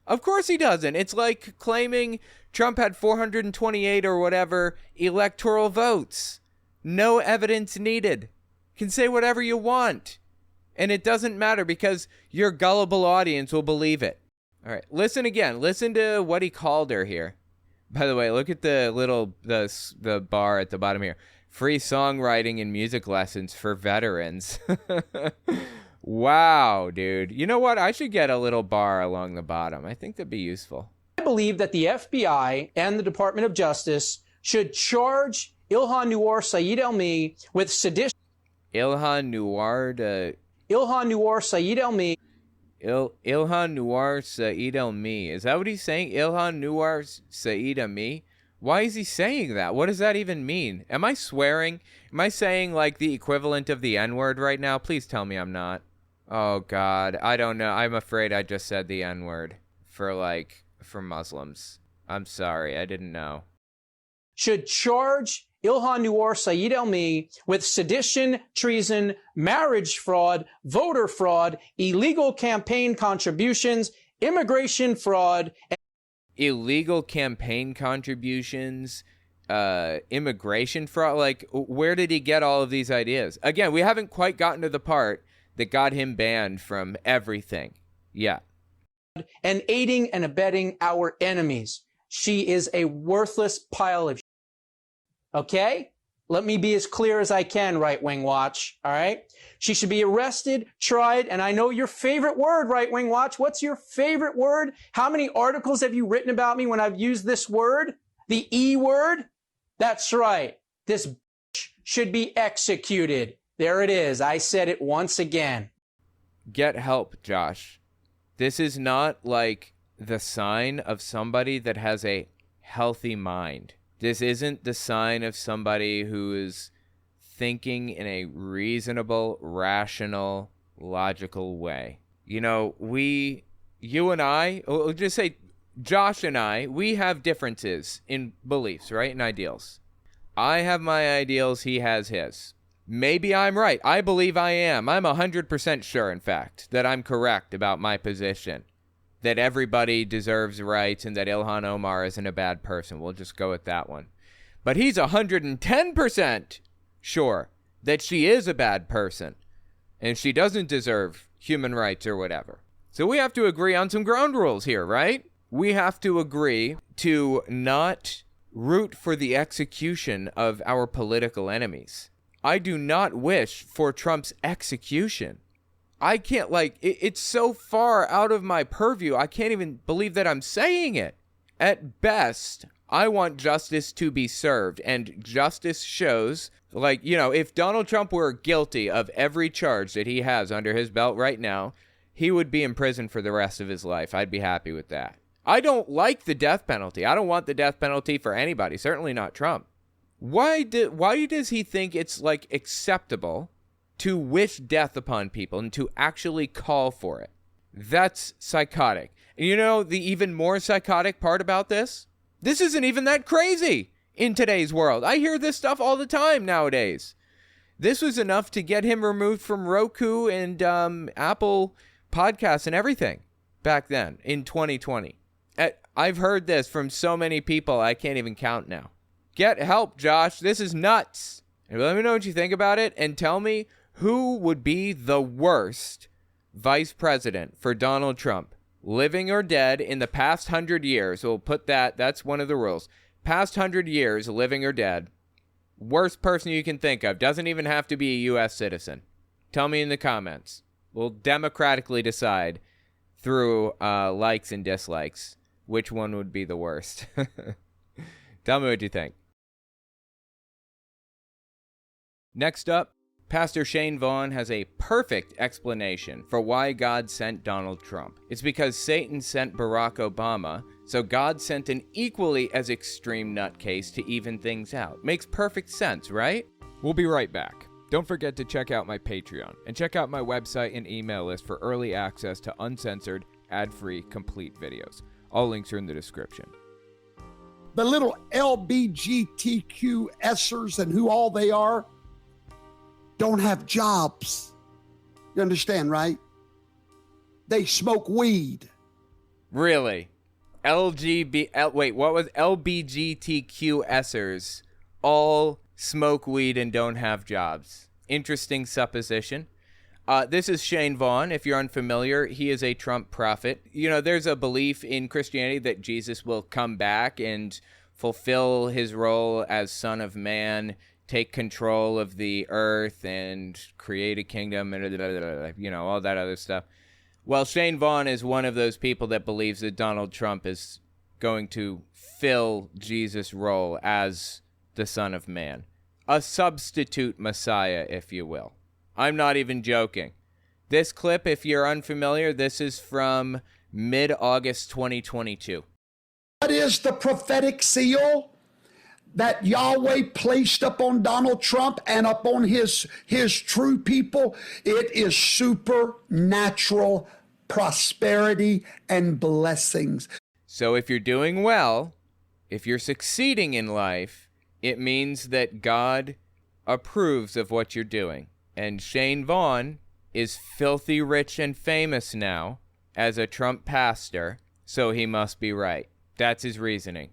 S1: Of course he doesn't. It's like claiming Trump had 428 or whatever electoral votes. No evidence needed. You can say whatever you want. And it doesn't matter because your gullible audience will believe it. All right, listen again. Listen to what he called her here. By the way, look at the little the bar at the bottom here. Free songwriting and music lessons for veterans. Wow, dude. You know what? I should get a little bar along the bottom. I think that'd be useful.
S5: I believe that the FBI and the Department of Justice should charge Ilhan Noor Saeed Elmi with sedition.
S1: Ilhan Noor
S5: Saeed Elmi.
S1: Ilhan Noor Saeed Elmi. Is that what he's saying? Ilhan Noor Saeed Elmi? Why is he saying that? What does that even mean? Am I swearing? Am I saying like the equivalent of the N-word right now? Please tell me I'm not. Oh God, I don't know. I'm afraid I just said the N-word for Muslims. I'm sorry, I didn't know.
S5: Should charge Ilhan Noor Saeed Elmi with sedition, treason, marriage fraud, voter fraud, illegal campaign contributions, immigration fraud.
S1: Illegal campaign contributions, immigration fraud. Like, where did he get all of these ideas? Again, we haven't quite gotten to the part that got him banned from everything. Yeah.
S5: And aiding and abetting our enemies. She is a worthless pile of shit. Okay? Let me be as clear as I can, Right Wing Watch. All right? She should be arrested, tried, and I know your favorite word, Right Wing Watch. What's your favorite word? How many articles have you written about me when I've used this word? The E word? That's right. This bitch should be executed. There it is. I said it once again.
S1: Get help, Josh. This is not like the sign of somebody that has a healthy mind. This isn't the sign of somebody who is thinking in a reasonable, rational, logical way. You know, you and I, we'll just say Josh and I, we have differences in beliefs, right? And ideals. I have my ideals, he has his. Maybe I'm right. I believe I am. I'm 100% sure, in fact, that I'm correct about my position. That everybody deserves rights and that Ilhan Omar isn't a bad person. We'll just go with that one. But he's 110% sure that she is a bad person and she doesn't deserve human rights or whatever. So we have to agree on some ground rules here, right? We have to agree to not root for the execution of our political enemies. I do not wish for Trump's execution. I can't, it's so far out of my purview, I can't even believe that I'm saying it. At best, I want justice to be served, and justice shows, if Donald Trump were guilty of every charge that he has under his belt right now, he would be in prison for the rest of his life. I'd be happy with that. I don't like the death penalty. I don't want the death penalty for anybody, certainly not Trump. Why does he think it's, acceptable to wish death upon people and to actually call for it? That's psychotic. And you know the even more psychotic part about this? This isn't even that crazy in today's world. I hear this stuff all the time nowadays. This was enough to get him removed from Roku and Apple podcasts and everything back then in 2020. I've heard this from so many people I can't even count now. Get help, Josh. This is nuts. And let me know what you think about it and tell me who would be the worst vice president for Donald Trump, living or dead, in the past 100 years. We'll put that's one of the rules. Past 100 years, living or dead. Worst person you can think of. Doesn't even have to be a U.S. citizen. Tell me in the comments. We'll democratically decide through likes and dislikes which one would be the worst. Tell me what you think. Next up, Pastor Shane Vaughn has a perfect explanation for why God sent Donald Trump. It's because Satan sent Barack Obama, so God sent an equally as extreme nutcase to even things out. Makes perfect sense, right? We'll be right back. Don't forget to check out my Patreon and check out my website and email list for early access to uncensored, ad-free, complete videos. All links are in the description.
S11: The little LBGTQSers and who all they are don't have jobs. You understand, right? They smoke weed.
S1: Really? Wait, what was LBGTQSers all smoke weed and don't have jobs? Interesting supposition. This is Shane Vaughn. If you're unfamiliar, he is a Trump prophet. You know, there's a belief in Christianity that Jesus will come back and fulfill his role as Son of Man, take control of the earth and create a kingdom and you know, all that other stuff. Well, Shane Vaughn is one of those people that believes that Donald Trump is going to fill Jesus' role as the Son of Man. A substitute Messiah, if you will. I'm not even joking. This clip, if you're unfamiliar, this is from mid-August 2022.
S11: What is the prophetic seal that Yahweh placed upon Donald Trump and upon his true people? It is supernatural prosperity and blessings.
S1: So if you're doing well, if you're succeeding in life, it means that God approves of what you're doing. And Shane Vaughn is filthy rich and famous now as a Trump pastor, so he must be right. That's his reasoning.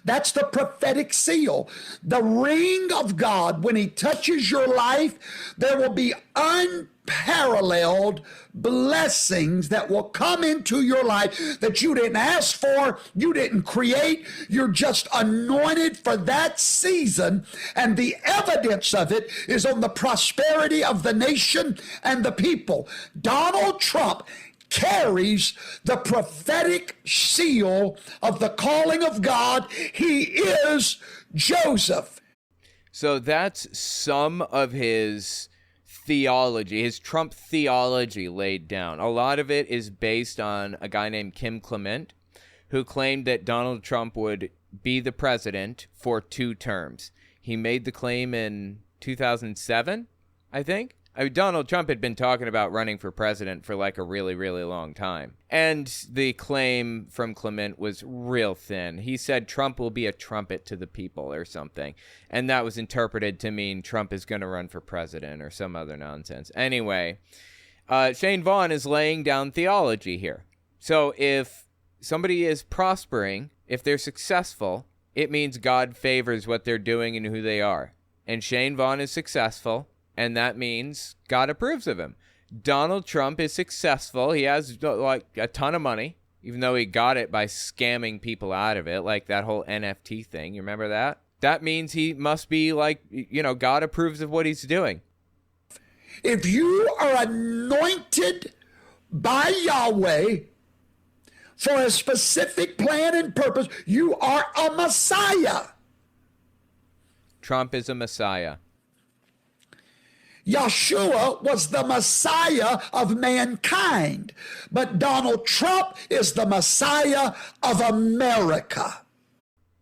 S11: That's the prophetic seal. The ring of God, when he touches your life, there will be unparalleled blessings that will come into your life that you didn't ask for, you didn't create. You're just anointed for that season, and the evidence of it is on the prosperity of the nation and the people. Donald Trump carries the prophetic seal of the calling of God. He is Joseph.
S1: So that's some of his theology, his Trump theology laid down. A lot of it is based on a guy named Kim Clement, who claimed that Donald Trump would be the president for 2 terms. He made the claim in 2007, I think. Donald Trump had been talking about running for president for like a really, really long time. And the claim from Clement was real thin. He said Trump will be a trumpet to the people or something. And that was interpreted to mean Trump is going to run for president or some other nonsense. Anyway, Shane Vaughn is laying down theology here. So if somebody is prospering, if they're successful, it means God favors what they're doing and who they are. And Shane Vaughn is successful, and that means God approves of him. Donald Trump is successful. He has like a ton of money, even though he got it by scamming people out of it, like that whole NFT thing. You remember that? That means he must be like, you know, God approves of what he's doing.
S11: If you are anointed by Yahweh for a specific plan and purpose, you are a Messiah.
S1: Trump is a Messiah.
S11: Yeshua was the Messiah of mankind, but Donald Trump is the Messiah of America.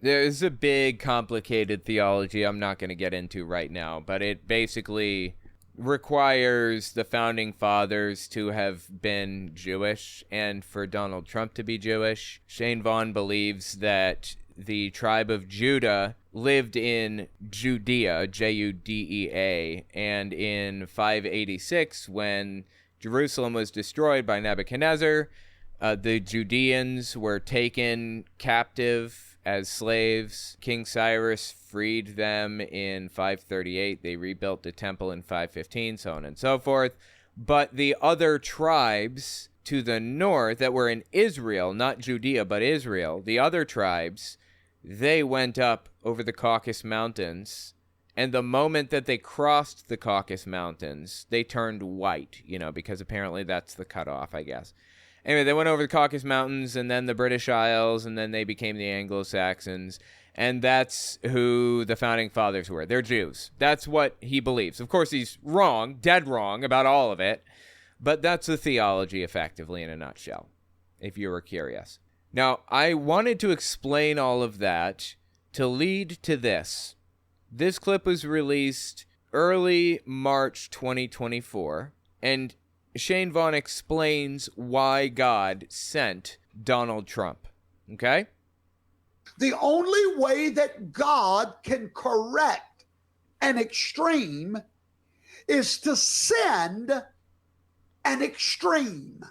S1: There's a big, complicated theology I'm not going to get into right now, but it basically requires the founding fathers to have been Jewish and for Donald Trump to be Jewish. Shane Vaughn believes that the tribe of Judah lived in Judea, Judea, and in 586, when Jerusalem was destroyed by Nebuchadnezzar, the Judeans were taken captive as slaves. King Cyrus freed them in 538. They rebuilt the temple in 515, so on and so forth. But the other tribes to the north that were in Israel, not Judea, but Israel, the other tribes, they went up over the Caucasus Mountains And the moment that they crossed the Caucasus Mountains, they turned white, because apparently that's the cutoff, I guess. Anyway, they went over the Caucasus Mountains and then the British Isles, and then they became the Anglo-Saxons. And that's who the founding fathers were. They're Jews. That's what he believes. Of course, he's wrong, dead wrong about all of it. But that's the theology, effectively, in a nutshell, if you were curious. Now, I wanted to explain all of that to lead to this. This clip was released early March 2024, and Shane Vaughn explains why God sent Donald Trump. Okay?
S11: The only way that God can correct an extreme is to send an extreme.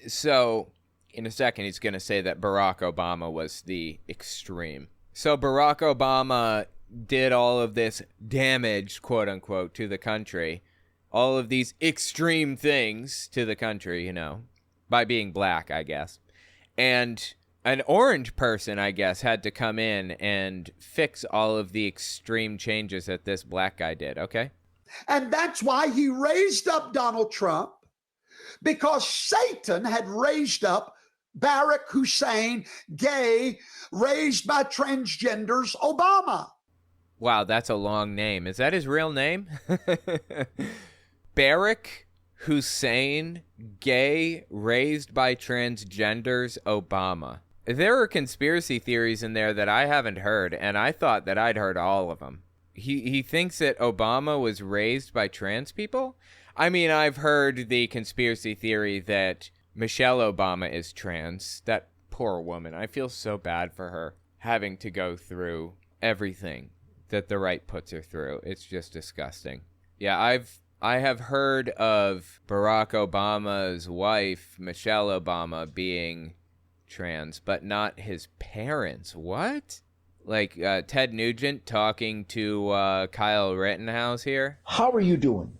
S1: So, in a second, he's going to say that Barack Obama was the extreme. So Barack Obama did all of this damage, quote unquote, to the country, all of these extreme things to the country, by being black, I guess. And an orange person, I guess, had to come in and fix all of the extreme changes that this black guy did, okay?
S11: And that's why he raised up Donald Trump, because Satan had raised up Barack Hussein, gay, raised by transgenders, Obama.
S1: Wow, that's a long name. Is that his real name? Barack Hussein, gay, raised by transgenders, Obama. There are conspiracy theories in there that I haven't heard, and I thought that I'd heard all of them. He thinks that Obama was raised by trans people? I mean, I've heard the conspiracy theory that Michelle Obama is trans. That poor woman. I feel so bad for her having to go through everything that the right puts her through. It's just disgusting. Yeah, I have heard of Barack Obama's wife, Michelle Obama, being trans, but not his parents. What? Like Ted Nugent talking to Kyle Rittenhouse here.
S12: How are you doing?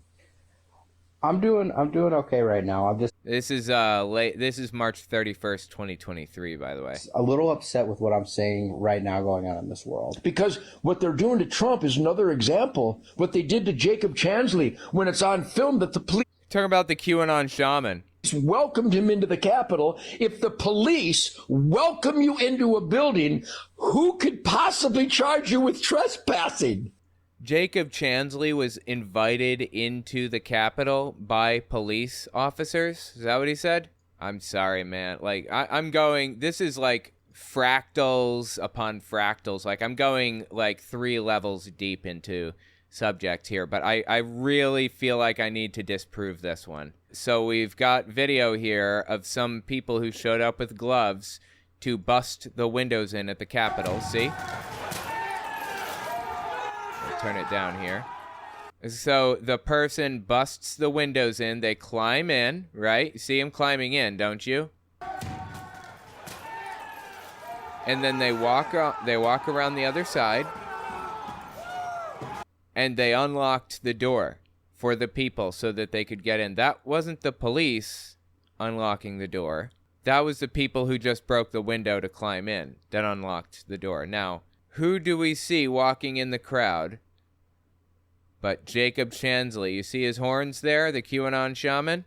S12: I'm doing okay right now.
S1: This is This is March 31st, 2023, by the way.
S12: A little upset with what I'm saying right now going on in this world.
S13: Because what they're doing to Trump is another example. What they did to Jacob Chansley when it's on film that the police...
S1: Talking about the QAnon shaman.
S13: Welcomed him into the Capitol. If the police welcome you into a building, who could possibly charge you with trespassing?
S1: Jacob Chansley was invited into the Capitol by police officers. Is that what he said? I'm sorry, man. Like, I'm going... This is like fractals upon fractals. Like, I'm going like 3 levels deep into subject here. But I really feel like I need to disprove this one. So we've got video here of some people who showed up with gloves to bust the windows in at the Capitol. See? Turn it down here. So the person busts the windows in. They climb in, right? You see him climbing in, don't you? And then they walk around the other side. And they unlocked the door for the people so that they could get in. That wasn't the police unlocking the door. That was the people who just broke the window to climb in that unlocked the door. Now, who do we see walking in the crowd? But Jacob Chansley. You see his horns there, the QAnon shaman?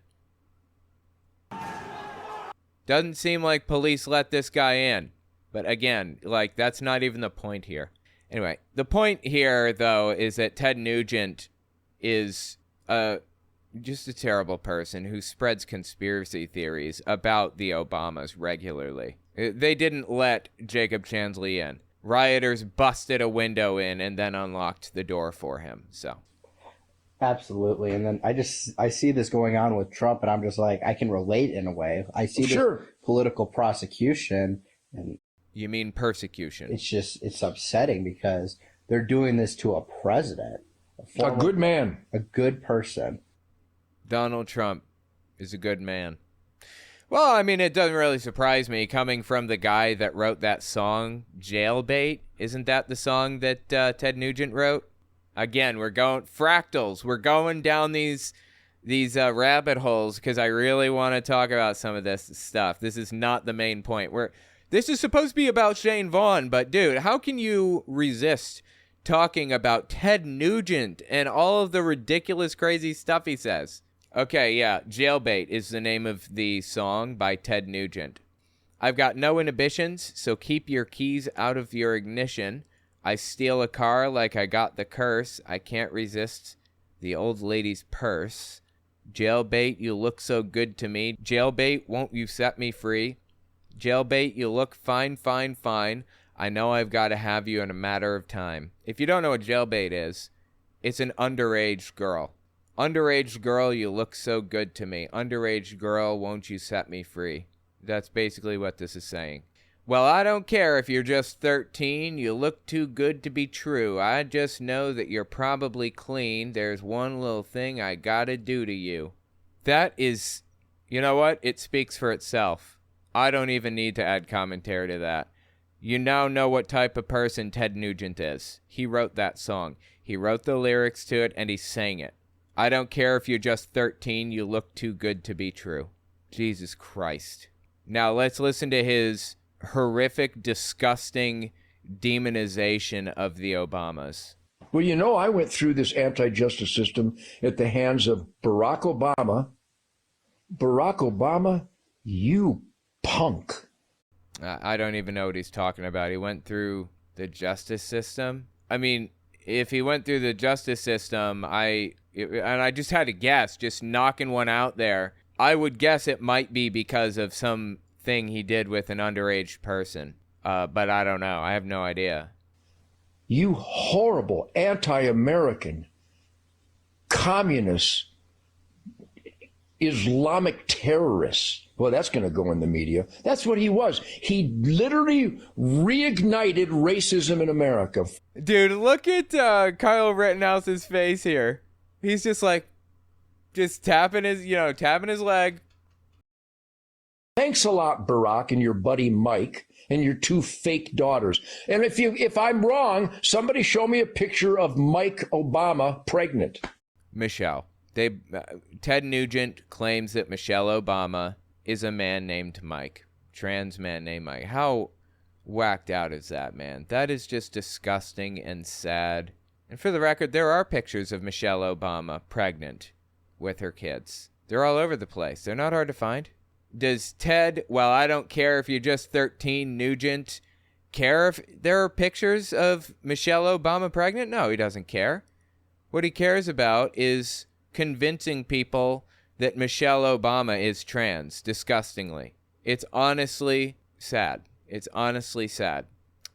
S1: Doesn't seem like police let this guy in. But again, like, that's not even the point here. Anyway, the point here, though, is that Ted Nugent is just a terrible person who spreads conspiracy theories about the Obamas regularly. They didn't let Jacob Chansley in. Rioters busted a window in and then unlocked the door for him. So,
S12: absolutely. And then I see this going on with Trump, and I'm just like, I can relate in a way. I see this political prosecution, and
S1: you mean persecution?
S12: It's upsetting because they're doing this to a president,
S13: a good man,
S12: a good person.
S1: Donald Trump is a good man. Well, I mean, it doesn't really surprise me coming from the guy that wrote that song, Jailbait. Isn't that the song that Ted Nugent wrote? Again, we're going fractals. We're going down these rabbit holes because I really want to talk about some of this stuff. This is not the main point. This is supposed to be about Shane Vaughn, but dude, how can you resist talking about Ted Nugent and all of the ridiculous, crazy stuff he says. Okay, yeah, Jailbait is the name of the song by Ted Nugent. I've got no inhibitions, so keep your keys out of your ignition. I steal a car like I got the curse. I can't resist the old lady's purse. Jailbait, you look so good to me. Jailbait, won't you set me free? Jailbait, you look fine, fine, fine. I know I've got to have you in a matter of time. If you don't know what jailbait is, it's an underage girl. Underage girl, you look so good to me. Underage girl, won't you set me free? That's basically what this is saying. Well, I don't care if you're just 13. You look too good to be true. I just know that you're probably clean. There's one little thing I gotta do to you. That is, you know what? It speaks for itself. I don't even need to add commentary to that. You now know what type of person Ted Nugent is. He wrote that song. He wrote the lyrics to it, and he sang it. I don't care if you're just 13. You look too good to be true. Jesus Christ. Now let's listen to his horrific, disgusting demonization of the Obamas.
S13: Well, you know, I went through this anti-justice system at the hands of Barack Obama. Barack Obama, you punk.
S1: I don't even know what he's talking about. He went through the justice system. I mean, if he went through the justice system, I just had to guess, just knocking one out there. I would guess it might be because of some thing he did with an underage person. But I don't know. I have no idea.
S13: You horrible anti-American, communist, Islamic terrorist. Well, that's going to go in the media. That's what he was. He literally reignited racism in America.
S1: Dude, look at Kyle Rittenhouse's face here. He's just like, just tapping his leg.
S13: Thanks a lot, Barack, and your buddy Mike, and your two fake daughters. And if I'm wrong, somebody show me a picture of Mike Obama pregnant.
S1: Michelle. Ted Nugent claims that Michelle Obama is a man named Mike. Trans man named Mike. How whacked out is that, man? That is just disgusting and sad. And for the record, there are pictures of Michelle Obama pregnant with her kids. They're all over the place. They're not hard to find. Does Ted, well, I don't care if you're just 13, Nugent, care if there are pictures of Michelle Obama pregnant? No, he doesn't care. What he cares about is convincing people that Michelle Obama is trans, disgustingly. It's honestly sad. It's honestly sad.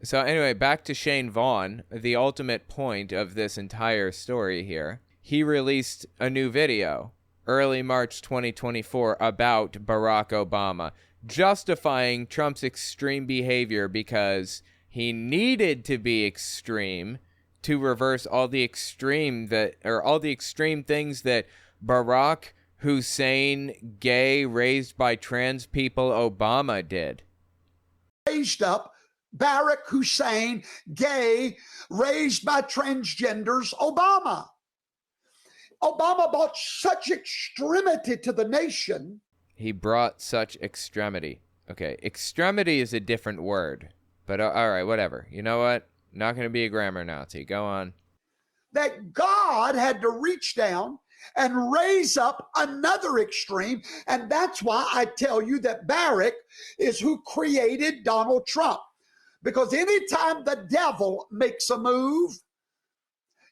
S1: So anyway, back to Shane Vaughn, the ultimate point of this entire story here. He released a new video early March 2024 about Barack Obama, justifying Trump's extreme behavior because he needed to be extreme to reverse all the extreme things that Barack Hussein, gay, raised by trans people, Obama did.
S11: Raised up Barack Hussein, gay, raised by transgenders, Obama. Obama brought such extremity to the nation.
S1: He brought such extremity. Okay, extremity is a different word. But all right, whatever. You know what? Not going to be a grammar Nazi. Go on.
S11: That God had to reach down and raise up another extreme. And that's why I tell you that Barack is who created Donald Trump. Because anytime the devil makes a move,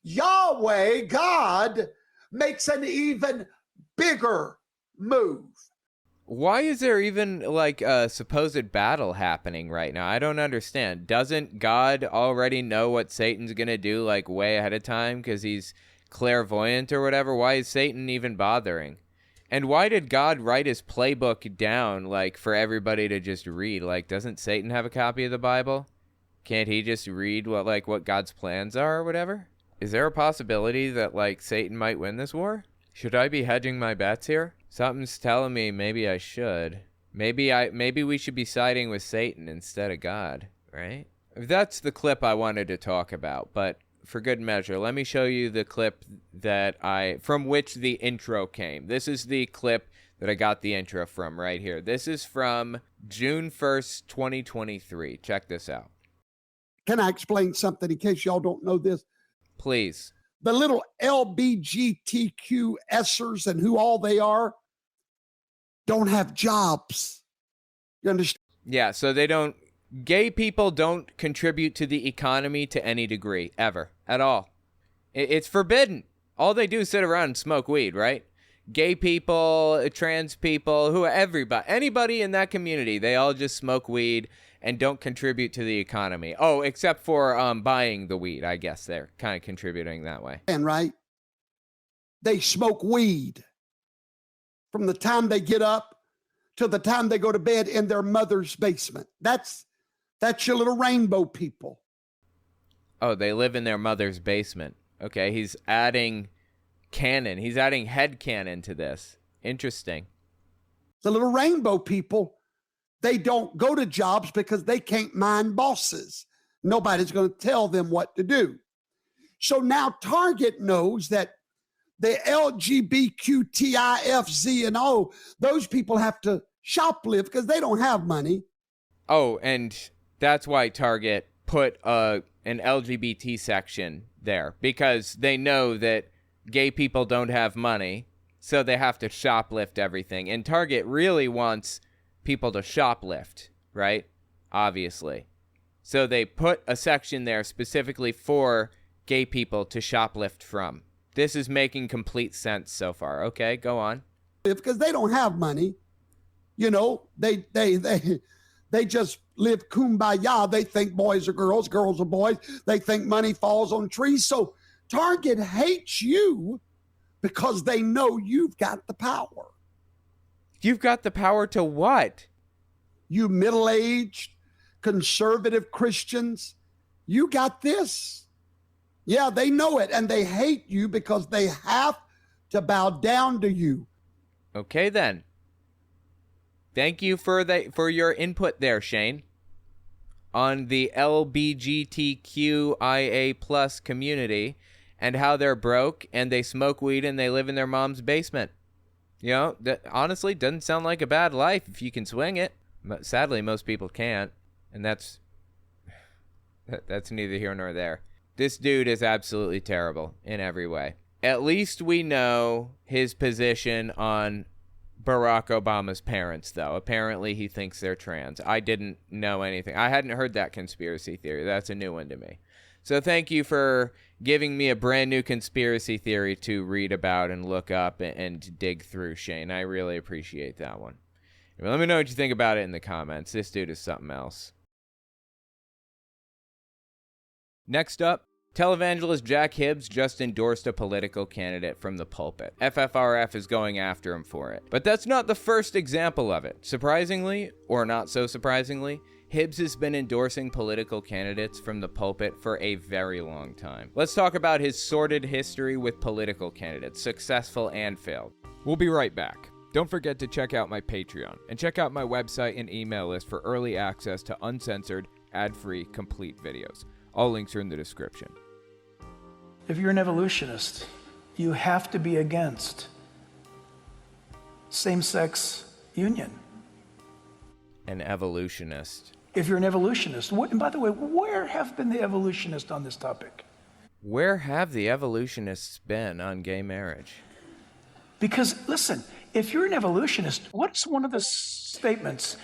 S11: Yahweh, God, makes an even bigger move.
S1: Why is there even like a supposed battle happening right now? I don't understand. Doesn't God already know what Satan's going to do like way ahead of time because he's clairvoyant or whatever? Why is Satan even bothering? And why did God write his playbook down like for everybody to just read? Like, doesn't Satan have a copy of the Bible? Can't he just read what God's plans are or whatever? Is there a possibility that like Satan might win this war? Should I be hedging my bets here? Something's telling me maybe I should. Maybe we should be siding with Satan instead of God, right? That's the clip I wanted to talk about, but for good measure, let me show you the clip from which the intro came. This is the clip that I got the intro from right here. This is from June 1st, 2023. Check this out.
S11: Can I explain something in case y'all don't know this?
S1: Please.
S11: The little LBGTQSers and who all they are don't have jobs. You understand?
S1: Yeah, so gay people don't contribute to the economy to any degree, ever, at all. It's forbidden. All they do is sit around and smoke weed, right? Gay people, trans people, anybody in that community, they all just smoke weed and don't contribute to the economy. Oh, except for buying the weed, I guess they're kind of contributing that way.
S11: And right? They smoke weed from the time they get up to the time they go to bed in their mother's basement. That's your little rainbow people.
S1: Oh, they live in their mother's basement. Okay, he's adding canon. He's adding head canon to this. Interesting.
S11: The little rainbow people, they don't go to jobs because they can't mind bosses. Nobody's going to tell them what to do. So now Target knows that the LGBTQTIFZ and O, those people have to shoplift because they don't have money.
S1: Oh, and that's why Target put an LGBT section there, because they know that gay people don't have money, so they have to shoplift everything. And Target really wants people to shoplift, right? Obviously. So they put a section there specifically for gay people to shoplift from. This is making complete sense so far. Okay, go on.
S11: Because they don't have money. You know, they just live kumbaya. They think boys are girls, girls are boys. They think money falls on trees. So Target hates you because they know you've got the power.
S1: You've got the power to what?
S11: You middle-aged, conservative Christians, you got this. Yeah, they know it, and they hate you because they have to bow down to you.
S1: Okay, then. Thank you for your input there, Shane, on the LBGTQIA plus community and how they're broke and they smoke weed and they live in their mom's basement. You know, that honestly doesn't sound like a bad life if you can swing it. But sadly, most people can't, and that's neither here nor there. This dude is absolutely terrible in every way. At least we know his position on Barack Obama's parents, though. Apparently, he thinks they're trans. I didn't know anything. I hadn't heard that conspiracy theory. That's a new one to me. So thank you for giving me a brand new conspiracy theory to read about and look up and dig through, Shane. I really appreciate that one. Let me know what you think about it in the comments. This dude is something else. Next up, televangelist Jack Hibbs just endorsed a political candidate from the pulpit. FFRF is going after him for it. But that's not the first example of it. Surprisingly, or not so surprisingly, Hibbs has been endorsing political candidates from the pulpit for a very long time. Let's talk about his sordid history with political candidates, successful and failed. We'll be right back. Don't forget to check out my Patreon and check out my website and email list for early access to uncensored, ad-free, complete videos. All links are in the description.
S14: If you're an evolutionist, you have to be against same-sex union.
S1: An evolutionist.
S14: If you're an evolutionist, and by the way, where have been the evolutionists on this topic?
S1: Where have the evolutionists been on gay marriage?
S14: Because, listen, if you're an evolutionist, what's one of the statements?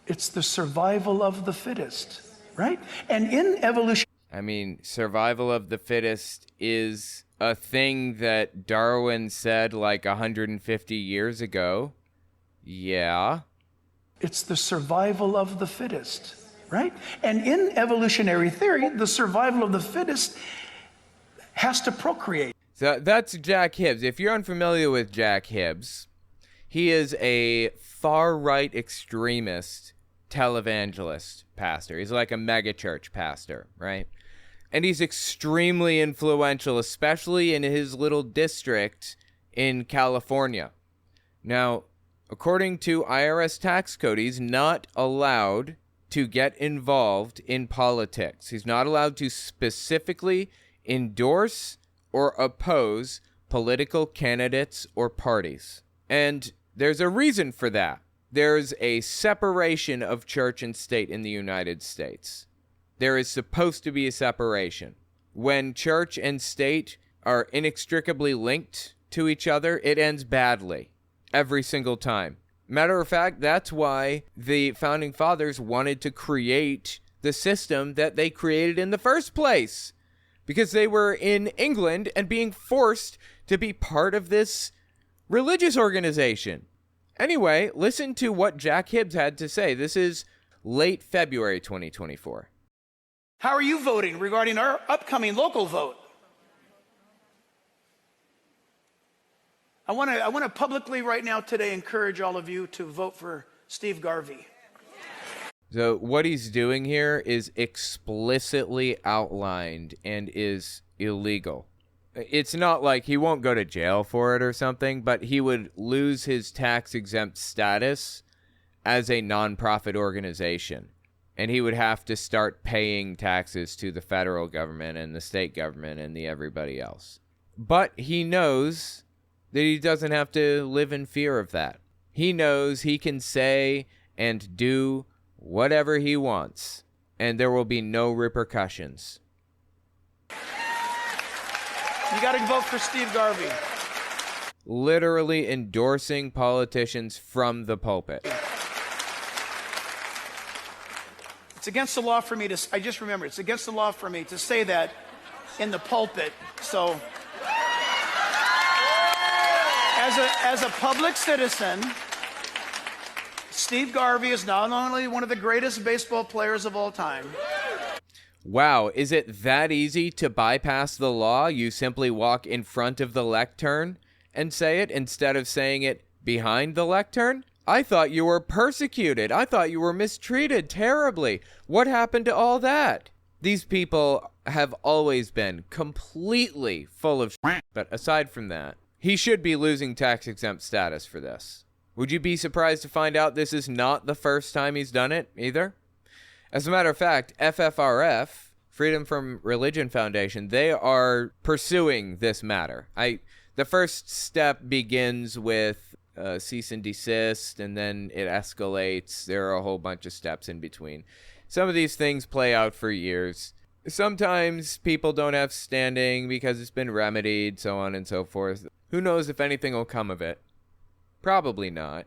S14: It's the survival of the fittest, right? And in evolution...
S1: I mean, survival of the fittest is a thing that Darwin said like 150 years ago. Yeah.
S14: It's the survival of the fittest, right? And in evolutionary theory, the survival of the fittest has to procreate.
S1: So that's Jack Hibbs. If you're unfamiliar with Jack Hibbs, he is a far-right extremist televangelist pastor. He's like a megachurch pastor, right? And he's extremely influential, especially in his little district in California. Now, according to IRS tax code, he's not allowed to get involved in politics. He's not allowed to specifically endorse or oppose political candidates or parties. And there's a reason for that. There's a separation of church and state in the United States. there is supposed to be a separation. When church and state are inextricably linked to each other, it ends badly every single time. Matter of fact, that's why the founding fathers wanted to create the system that they created in the first place, because they were in England and being forced to be part of this religious organization. Anyway, listen to what Jack Hibbs had to say. This is late February 2024.
S14: How are you voting regarding our upcoming local vote? I want to publicly right now today encourage all of you to vote for Steve Garvey.
S1: So what he's doing here is explicitly outlined and is illegal. It's not like he won't go to jail for it or something, but he would lose his tax-exempt status as a nonprofit organization. And he would have to start paying taxes to the federal government and the state government and the everybody else. But he knows that he doesn't have to live in fear of that. He knows he can say and do whatever he wants, and there will be no repercussions.
S14: You got to vote for Steve Garvey.
S1: Literally endorsing politicians from the pulpit.
S14: It's against the law for me to, I just remember, it's against the law for me to say that in the pulpit. So, as a public citizen, Steve Garvey is not only one of the greatest baseball players of all time.
S1: Wow, is it that easy to bypass the law? You simply walk in front of the lectern and say it instead of saying it behind the lectern? I thought you were persecuted. I thought you were mistreated terribly. What happened to all that? These people have always been completely full of shit. But aside from that, he should be losing tax-exempt status for this. Would you be surprised to find out this is not the first time he's done it either? As a matter of fact, FFRF, Freedom from Religion Foundation, they are pursuing this matter. The first step begins with cease and desist, and then it escalates. There are a whole bunch of steps in between. Some of these things play out for years. Sometimes people don't have standing because it's been remedied, so on and so forth. Who knows if anything will come of it? Probably not.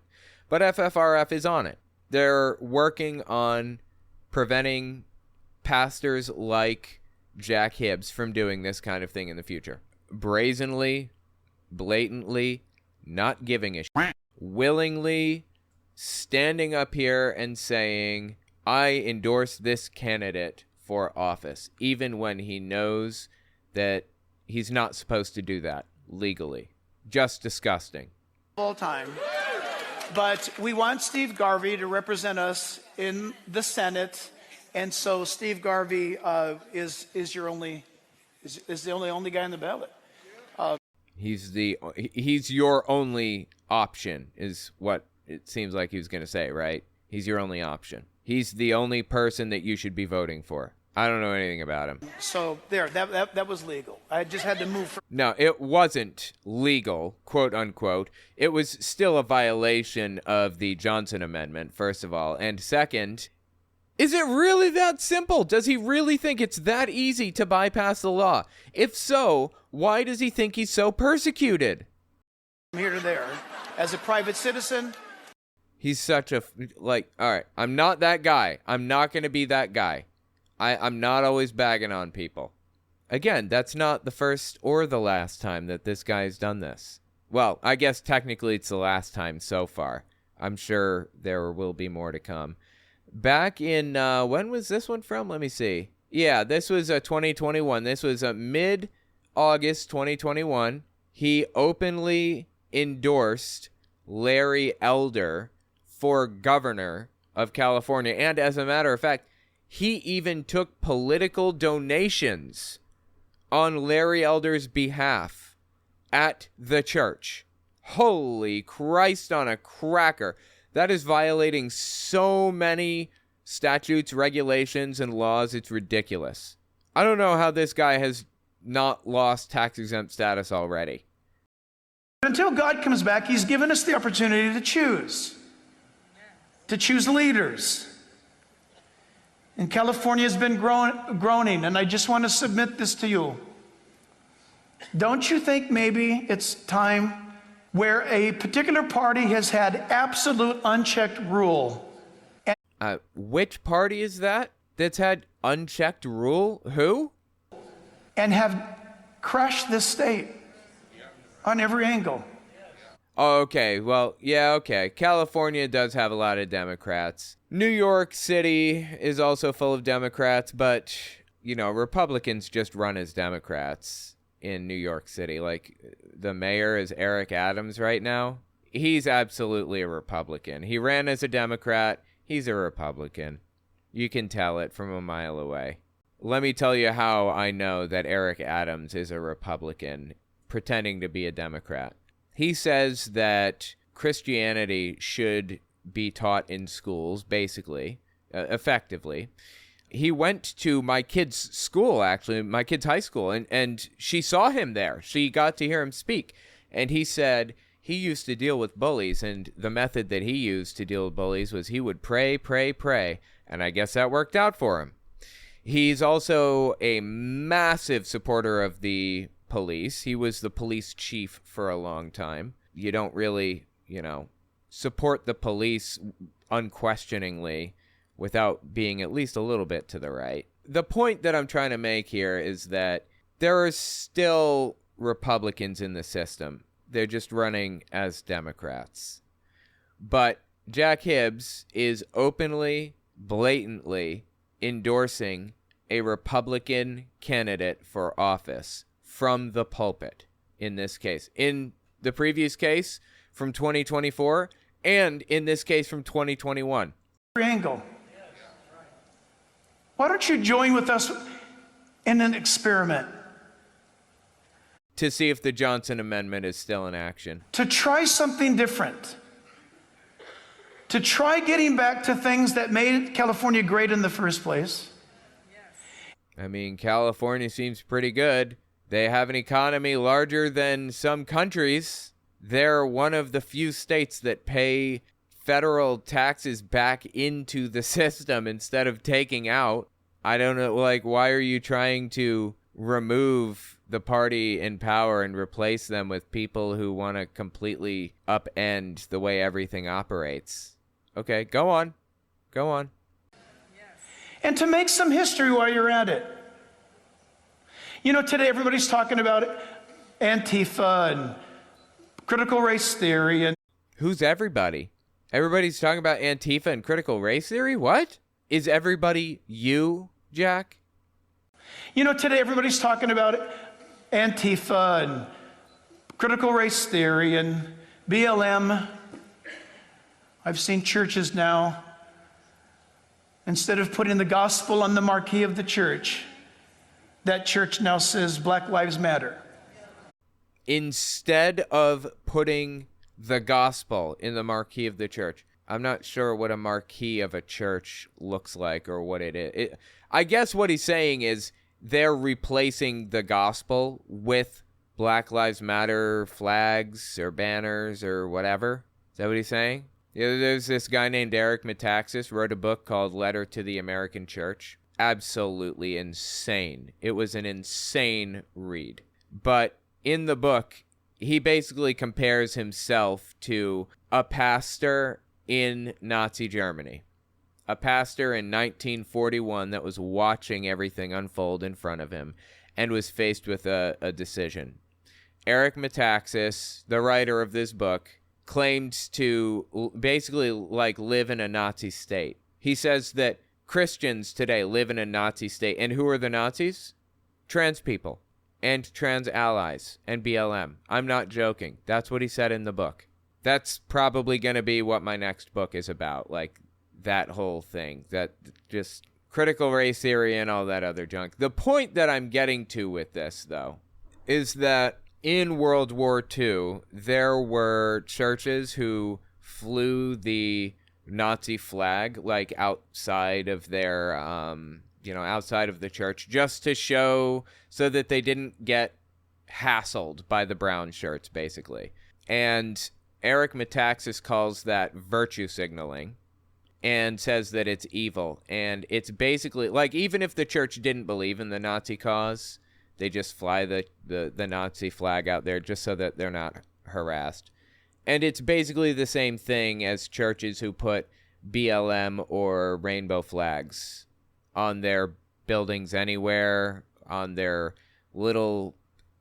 S1: But FFRF is on it. They're working on preventing pastors like Jack Hibbs from doing this kind of thing in the future. Brazenly, blatantly, not giving a shit, willingly standing up here and saying, I endorse this candidate for office, even when he knows that he's not supposed to do that legally. Just disgusting.
S14: All time. But we want Steve Garvey to represent us in the Senate, and so Steve Garvey is the only guy on the ballot.
S1: He's your only option, is what it seems like he was going to say, right? He's your only option. He's the only person that you should be voting for. I don't know anything about him.
S14: So there, that was legal. I just had to move.
S1: No, it wasn't legal, quote unquote. It was still a violation of the Johnson Amendment, first of all. And second, is it really that simple? Does he really think it's that easy to bypass the law? If so, why does he think he's so persecuted?
S14: From here to there, as a private citizen.
S1: He's such a, all right, I'm not that guy. I'm not going to be that guy. I'm not always bagging on people. Again, that's not the first or the last time that this guy's done this. Well, I guess technically it's the last time so far. I'm sure there will be more to come. Back in, when was this one from? Let me see. Yeah, this was 2021. This was mid-August 2021. He openly endorsed Larry Elder for governor of California. And as a matter of fact, he even took political donations on Larry Elder's behalf at the church. Holy Christ on a cracker. That is violating so many statutes, regulations, and laws. It's ridiculous. I don't know how this guy has not lost tax-exempt status already.
S14: Until God comes back, he's given us the opportunity to choose leaders. And California has been groaning, and I just want to submit this to you. Don't you think maybe it's time where a particular party has had absolute unchecked rule?
S1: Which party is that that's had unchecked rule? Who?
S14: And have crashed this state on every angle.
S1: Okay, well, yeah, okay. California does have a lot of Democrats. New York City is also full of Democrats, but, you know, Republicans just run as Democrats in New York City. Like, the mayor is Eric Adams right now. He's absolutely a Republican. He ran as a Democrat. He's a Republican. You can tell it from a mile away. Let me tell you how I know that Eric Adams is a Republican pretending to be a Democrat. He says that Christianity should be taught in schools, basically, effectively. He went to my kid's school, actually, my kid's high school, and she saw him there. She got to hear him speak. And he said he used to deal with bullies, and the method that he used to deal with bullies was he would pray, pray, pray. And I guess that worked out for him. He's also a massive supporter of the police. He was the police chief for a long time. You don't really, support the police unquestioningly without being at least a little bit to the right. The point that I'm trying to make here is that there are still Republicans in the system. They're just running as Democrats. But Jack Hibbs is openly, blatantly endorsing a Republican candidate for office from the pulpit in this case. In the previous case from 2024 and in this case from 2021.
S14: Angle. Why don't you join with us in an experiment?
S1: To see if the Johnson Amendment is still in action.
S14: To try something different. To try getting back to things that made California great in the first place.
S1: I mean, California seems pretty good. They have an economy larger than some countries. They're one of the few states that pay federal taxes back into the system instead of taking out. I don't know, why are you trying to remove the party in power and replace them with people who want to completely upend the way everything operates? Okay, go on. Go on.
S14: And to make some history while you're at it. Today everybody's talking about Antifa and critical race theory. And
S1: who's everybody? Everybody's talking about Antifa and critical race theory? What? Is everybody you, Jack?
S14: Today everybody's talking about Antifa and critical race theory and BLM. I've seen churches now, instead of putting the gospel on the marquee of the church, that church now says Black Lives Matter.
S1: Instead of putting the gospel in the marquee of the church. I'm not sure what a marquee of a church looks like or what it is. I guess what he's saying is they're replacing the gospel with Black Lives Matter flags or banners or whatever. Is that what he's saying? There's this guy named Eric Metaxas wrote a book called Letter to the American Church. Absolutely insane. It was an insane read. But in the book, he basically compares himself to a pastor in Nazi Germany. A pastor in 1941 that was watching everything unfold in front of him and was faced with a decision. Eric Metaxas, the writer of this book, claimed to basically live in a Nazi state. He says that Christians today live in a Nazi state. And who are the Nazis? Trans people and trans allies and BLM. I'm not joking. That's what he said in the book. That's probably going to be what my next book is about. That whole thing. That just critical race theory and all that other junk. The point that I'm getting to with this, though, is that in World War II, there were churches who flew the Nazi flag outside of their outside of the church, just to show so that they didn't get hassled by the brown shirts, basically. And Eric Metaxas calls that virtue signaling. and says that it's evil. And it's basically like, even if the church didn't believe in the Nazi cause, they just fly the Nazi flag out there just so that they're not harassed. And it's basically the same thing as churches who put BLM or rainbow flags on their buildings anywhere, on their little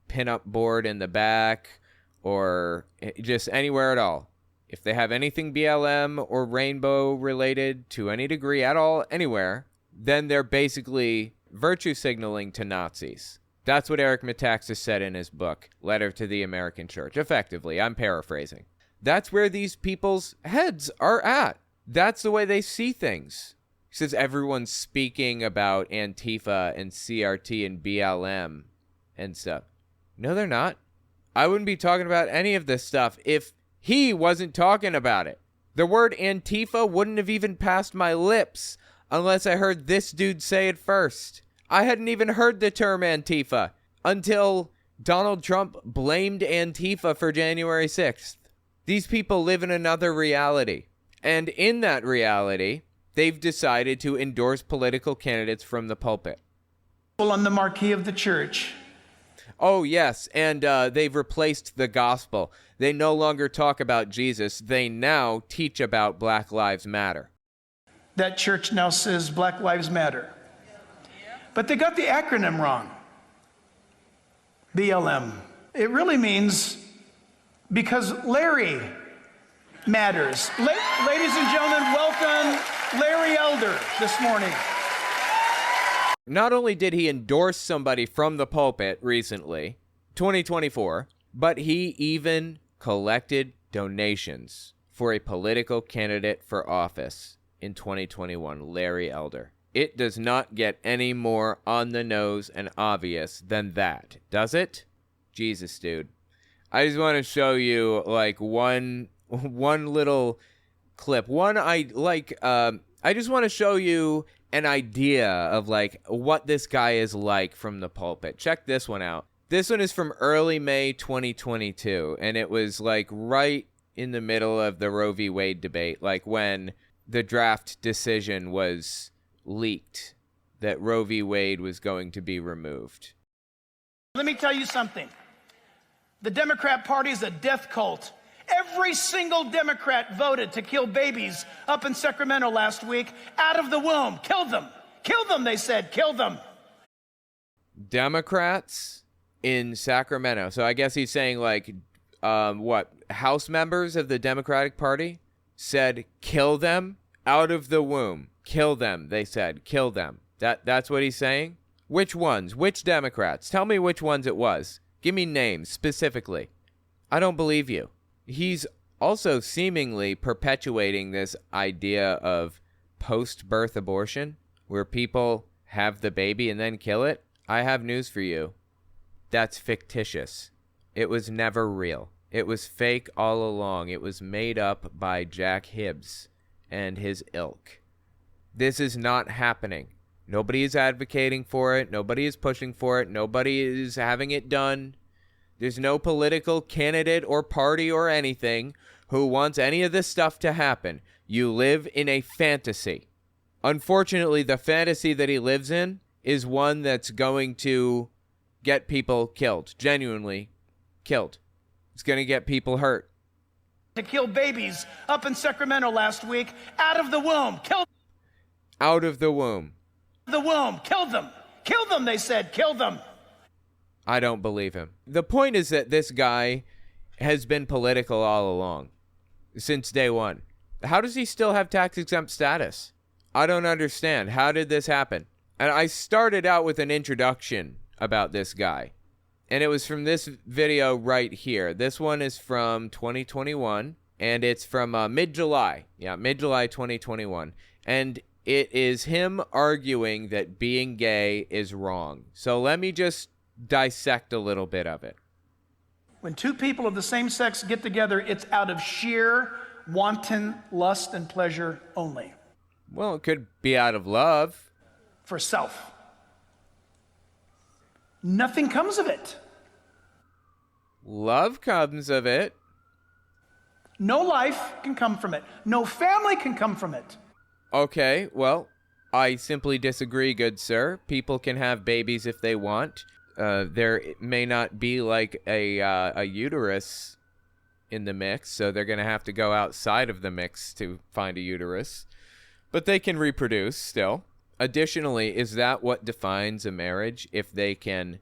S1: pinup board in the back, or just anywhere at all. If they have anything BLM or rainbow related to any degree at all, anywhere, then they're basically virtue signaling to Nazis. That's what Eric Metaxas said in his book, Letter to the American Church. Effectively, I'm paraphrasing. That's where these people's heads are at. That's the way they see things. He says everyone's speaking about Antifa and CRT and BLM and stuff. No, they're not. I wouldn't be talking about any of this stuff if he wasn't talking about it. The word Antifa wouldn't have even passed my lips unless I heard this dude say it first. I hadn't even heard the term Antifa until Donald Trump blamed Antifa for January 6th. These people live in another reality. And in that reality, they've decided to endorse political candidates from the pulpit.
S14: On the marquee of the church.
S1: Oh, yes, and they've replaced the gospel. They no longer talk about Jesus. They now teach about Black Lives Matter.
S14: That church now says Black Lives Matter. But they got the acronym wrong. BLM. It really means because Larry matters. Ladies and gentlemen, welcome Larry Elder this morning.
S1: Not only did he endorse somebody from the pulpit recently, 2024, but he even collected donations for a political candidate for office in 2021, Larry Elder. It does not get any more on the nose and obvious than that, does it? Jesus, dude. I just want to show you like one little clip. I just want to show you an idea of like what this guy is like from the pulpit. Check this one out. This one is from early May 2022, and it was like right in the middle of the Roe v. Wade debate, like when the draft decision was leaked that Roe v. Wade was going to be removed.
S14: Let me tell you something. The Democrat Party is a death cult. Every single Democrat voted to kill babies up in Sacramento last week out of the womb. Kill them. Kill them, they said. Kill them.
S1: Democrats in Sacramento. So I guess he's saying like, House members of the Democratic Party said kill them out of the womb. Kill them, they said. Kill them. That's what he's saying? Which ones? Which Democrats? Tell me which ones it was. Give me names specifically. I don't believe you. He's also seemingly perpetuating this idea of post-birth abortion, where people have the baby and then kill it. I have news for you. That's fictitious. It was never real. It was fake all along. It was made up by Jack Hibbs and his ilk. This is not happening. Nobody is advocating for it. Nobody is pushing for it. Nobody is having it done. There's no political candidate or party or anything who wants any of this stuff to happen. You live in a fantasy. Unfortunately, the fantasy that he lives in is one that's going to get people killed, genuinely killed. It's going to get people hurt.
S14: To kill babies up in Sacramento last week out of the womb. Kill
S1: out of the womb.
S14: The womb. Kill them. Kill them, they said. Kill them.
S1: I don't believe him. The point is that this guy has been political all along, since day one. How does he still have tax-exempt status? I don't understand. How did this happen? And I started out with an introduction about this guy, and it was from this video right here. This one is from 2021, and it's from mid-July. Yeah, mid-July 2021. And it is him arguing that being gay is wrong. So let me just dissect a little bit of it.
S14: When two people of the same sex get together, it's out of sheer wanton lust and pleasure only.
S1: Well, it could be out of love.
S14: For self. Nothing comes of it.
S1: Love comes of it.
S14: No life can come from it. No family can come from it.
S1: Okay, well, I simply disagree, good sir. People can have babies if they want. There may not be like a uterus in the mix, so they're going to have to go outside of the mix to find a uterus. But they can reproduce still. Additionally, is that what defines a marriage? If they can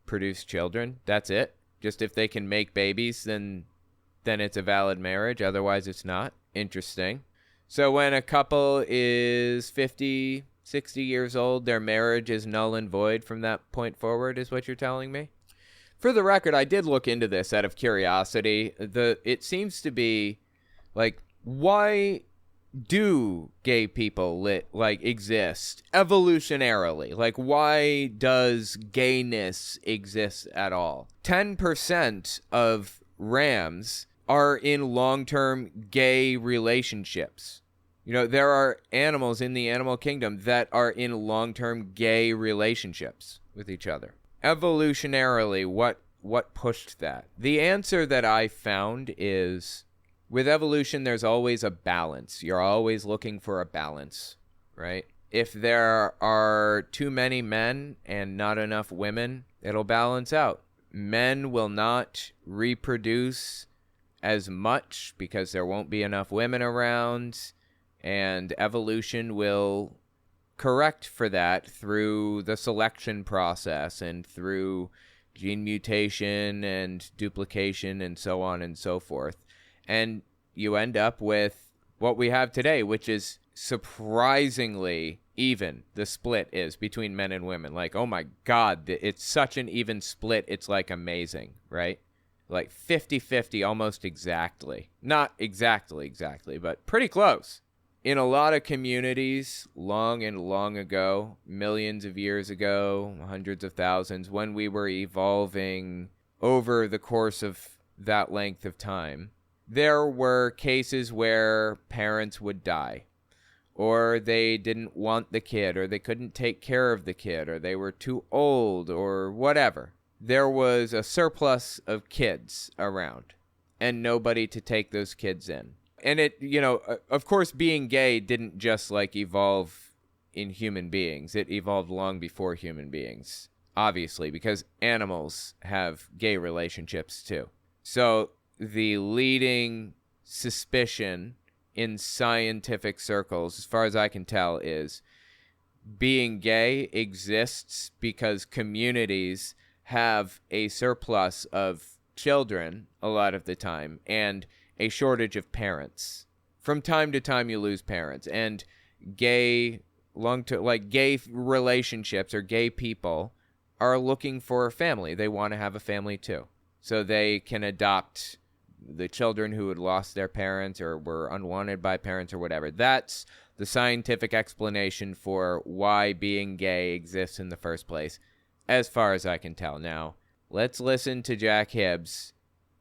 S1: produce children, that's it? Just if they can make babies, then it's a valid marriage. Otherwise, it's not. Interesting. So when a couple is 50, 60 years old, their marriage is null and void from that point forward, is what you're telling me? For the record, I did look into this out of curiosity. It seems to be, like, why do gay people exist evolutionarily? Like, why does gayness exist at all? 10% of rams are in long-term gay relationships. You know, there are animals in the animal kingdom that are in long-term gay relationships with each other. Evolutionarily, what pushed that? The answer that I found is, with evolution, there's always a balance. You're always looking for a balance, right? If there are too many men and not enough women, it'll balance out. Men will not reproduce as much because there won't be enough women around, and evolution will correct for that through the selection process and through gene mutation and duplication and so on and so forth. And you end up with what we have today, which is surprisingly even. The split is between men and women. Like, oh my God, it's such an even split. It's like amazing, right? Like 50-50 almost exactly. Not exactly, but pretty close. In a lot of communities, long and long ago, millions of years ago, hundreds of thousands, when we were evolving over the course of that length of time, there were cases where parents would die, or they didn't want the kid, or they couldn't take care of the kid, or they were too old, or whatever. There was a surplus of kids around, and nobody to take those kids in. And it, you know, of course, being gay didn't just like evolve in human beings. It evolved long before human beings, obviously, because animals have gay relationships too. So the leading suspicion in scientific circles, as far as I can tell, is being gay exists because communities have a surplus of children a lot of the time, and a shortage of parents. From time to time, you lose parents, and gay relationships or gay people are looking for a family. They want to have a family too, so they can adopt the children who had lost their parents or were unwanted by parents or whatever. That's the scientific explanation for why being gay exists in the first place, as far as I can tell. Now, let's listen to Jack Hibbs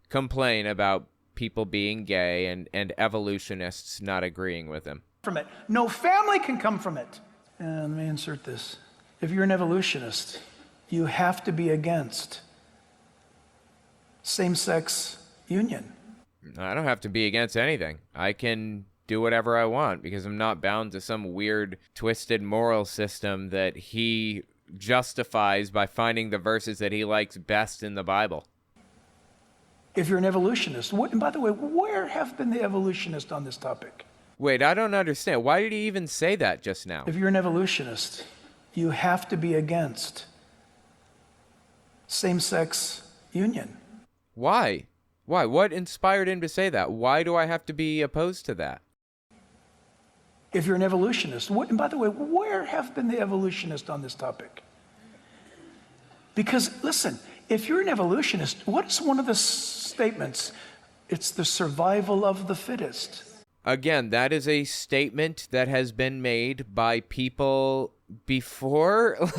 S1: complain about people being gay and evolutionists not agreeing with him.
S14: From it. No family can come from it. And let me insert this. If you're an evolutionist, you have to be against same-sex union.
S1: I don't have to be against anything. I can do whatever I want because I'm not bound to some weird, twisted moral system that he justifies by finding the verses that he likes best in the Bible.
S14: If you're an evolutionist, and by the way, where have been the evolutionists on this topic?
S1: Wait, I don't understand. Why did he even say that just now?
S14: If you're an evolutionist, you have to be against same-sex union.
S1: Why? Why? What inspired him to say that? Why do I have to be opposed to that?
S14: If you're an evolutionist, and by the way, where have been the evolutionists on this topic? Because, listen, if you're an evolutionist, what is one of the statements? It's the survival of the fittest.
S1: Again, that is a statement that has been made by people before.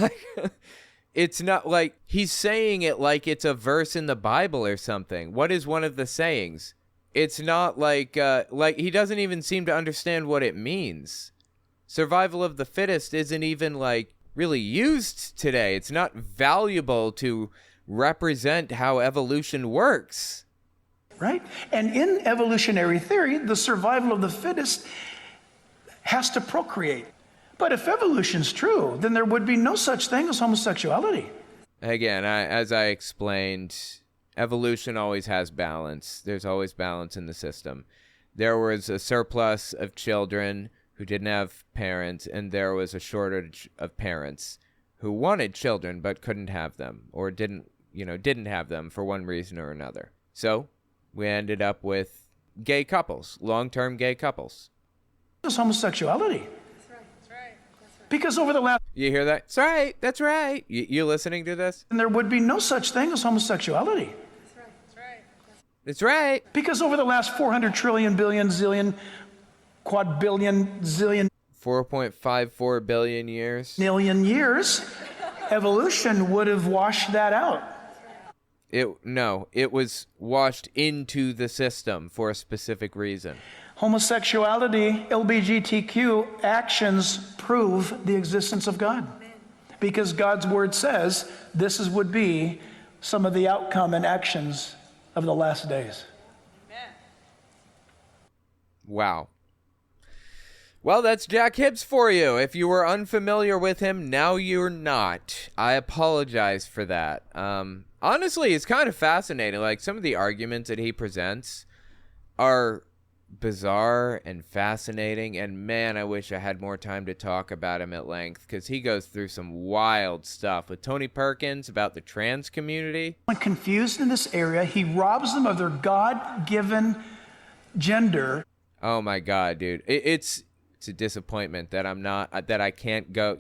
S1: It's not like he's saying it like it's a verse in the Bible or something. What is one of the sayings? It's not like he doesn't even seem to understand what it means. Survival of the fittest isn't even like really used today. It's not valuable to represent how evolution works.
S14: Right? And in evolutionary theory, the survival of the fittest has to procreate. But if evolution's true, then there would be no such thing as homosexuality.
S1: Again, as I explained, evolution always has balance. There's always balance in the system. There was a surplus of children who didn't have parents, and there was a shortage of parents who wanted children but couldn't have them, or didn't have them for one reason or another. So we ended up with gay couples, long-term gay couples.
S14: It's homosexuality. Because over the last...
S1: You hear that? That's right. That's right. You listening to this?
S14: And there would be no such thing as homosexuality.
S1: That's right.
S14: Because over the last 400 trillion, billion, zillion, quadbillion, zillion...
S1: 4.54 billion years.
S14: Million years, evolution would have washed that out.
S1: It was washed into the system for a specific reason.
S14: Homosexuality, LGBTQ actions prove the existence of God. Because God's word says would be some of the outcome and actions of the last days.
S1: Wow. Well, that's Jack Hibbs for you. If you were unfamiliar with him, now you're not. I apologize for that. Honestly, it's kind of fascinating. Like, some of the arguments that he presents are bizarre and fascinating, and man, I wish I had more time to talk about him at length, because he goes through some wild stuff with Tony Perkins about the trans community.
S14: When confused in this area, he robs them of their God-given gender.
S1: Oh my God, dude. It's a disappointment that I can't go.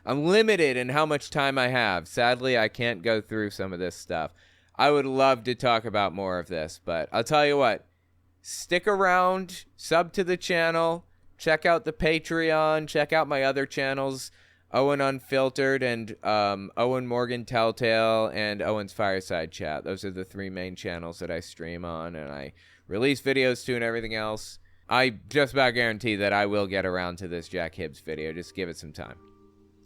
S1: I'm limited in how much time I have. Sadly, I can't go through some of this stuff. I would love to talk about more of this, but I'll tell you what, stick around, sub to the channel, check out the Patreon, check out my other channels, Owen Unfiltered and Owen Morgan Telltale and Owen's Fireside Chat. Those are the three main channels that I stream on and I release videos to and everything else. I just about guarantee that I will get around to this Jack Hibbs video. Just give it some time.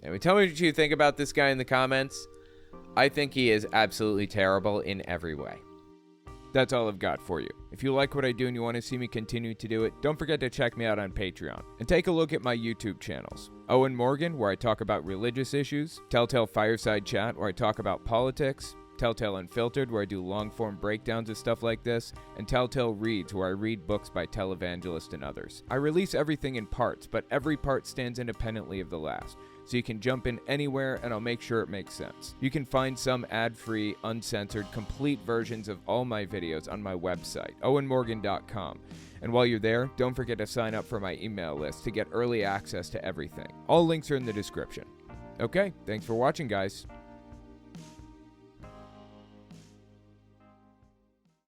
S1: Anyway, tell me what you think about this guy in the comments. I think he is absolutely terrible in every way. That's all I've got for you. If you like what I do and you want to see me continue to do it, don't forget to check me out on Patreon. And take a look at my YouTube channels. Owen Morgan, where I talk about religious issues. Telltale Fireside Chat, where I talk about politics. Telltale Unfiltered, where I do long-form breakdowns of stuff like this, and Telltale Reads, where I read books by televangelists and others. I release everything in parts, but every part stands independently of the last, so you can jump in anywhere and I'll make sure it makes sense. You can find some ad-free, uncensored, complete versions of all my videos on my website, owenmorgan.com. And while you're there, don't forget to sign up for my email list to get early access to everything. All links are in the description. Okay, thanks for watching, guys.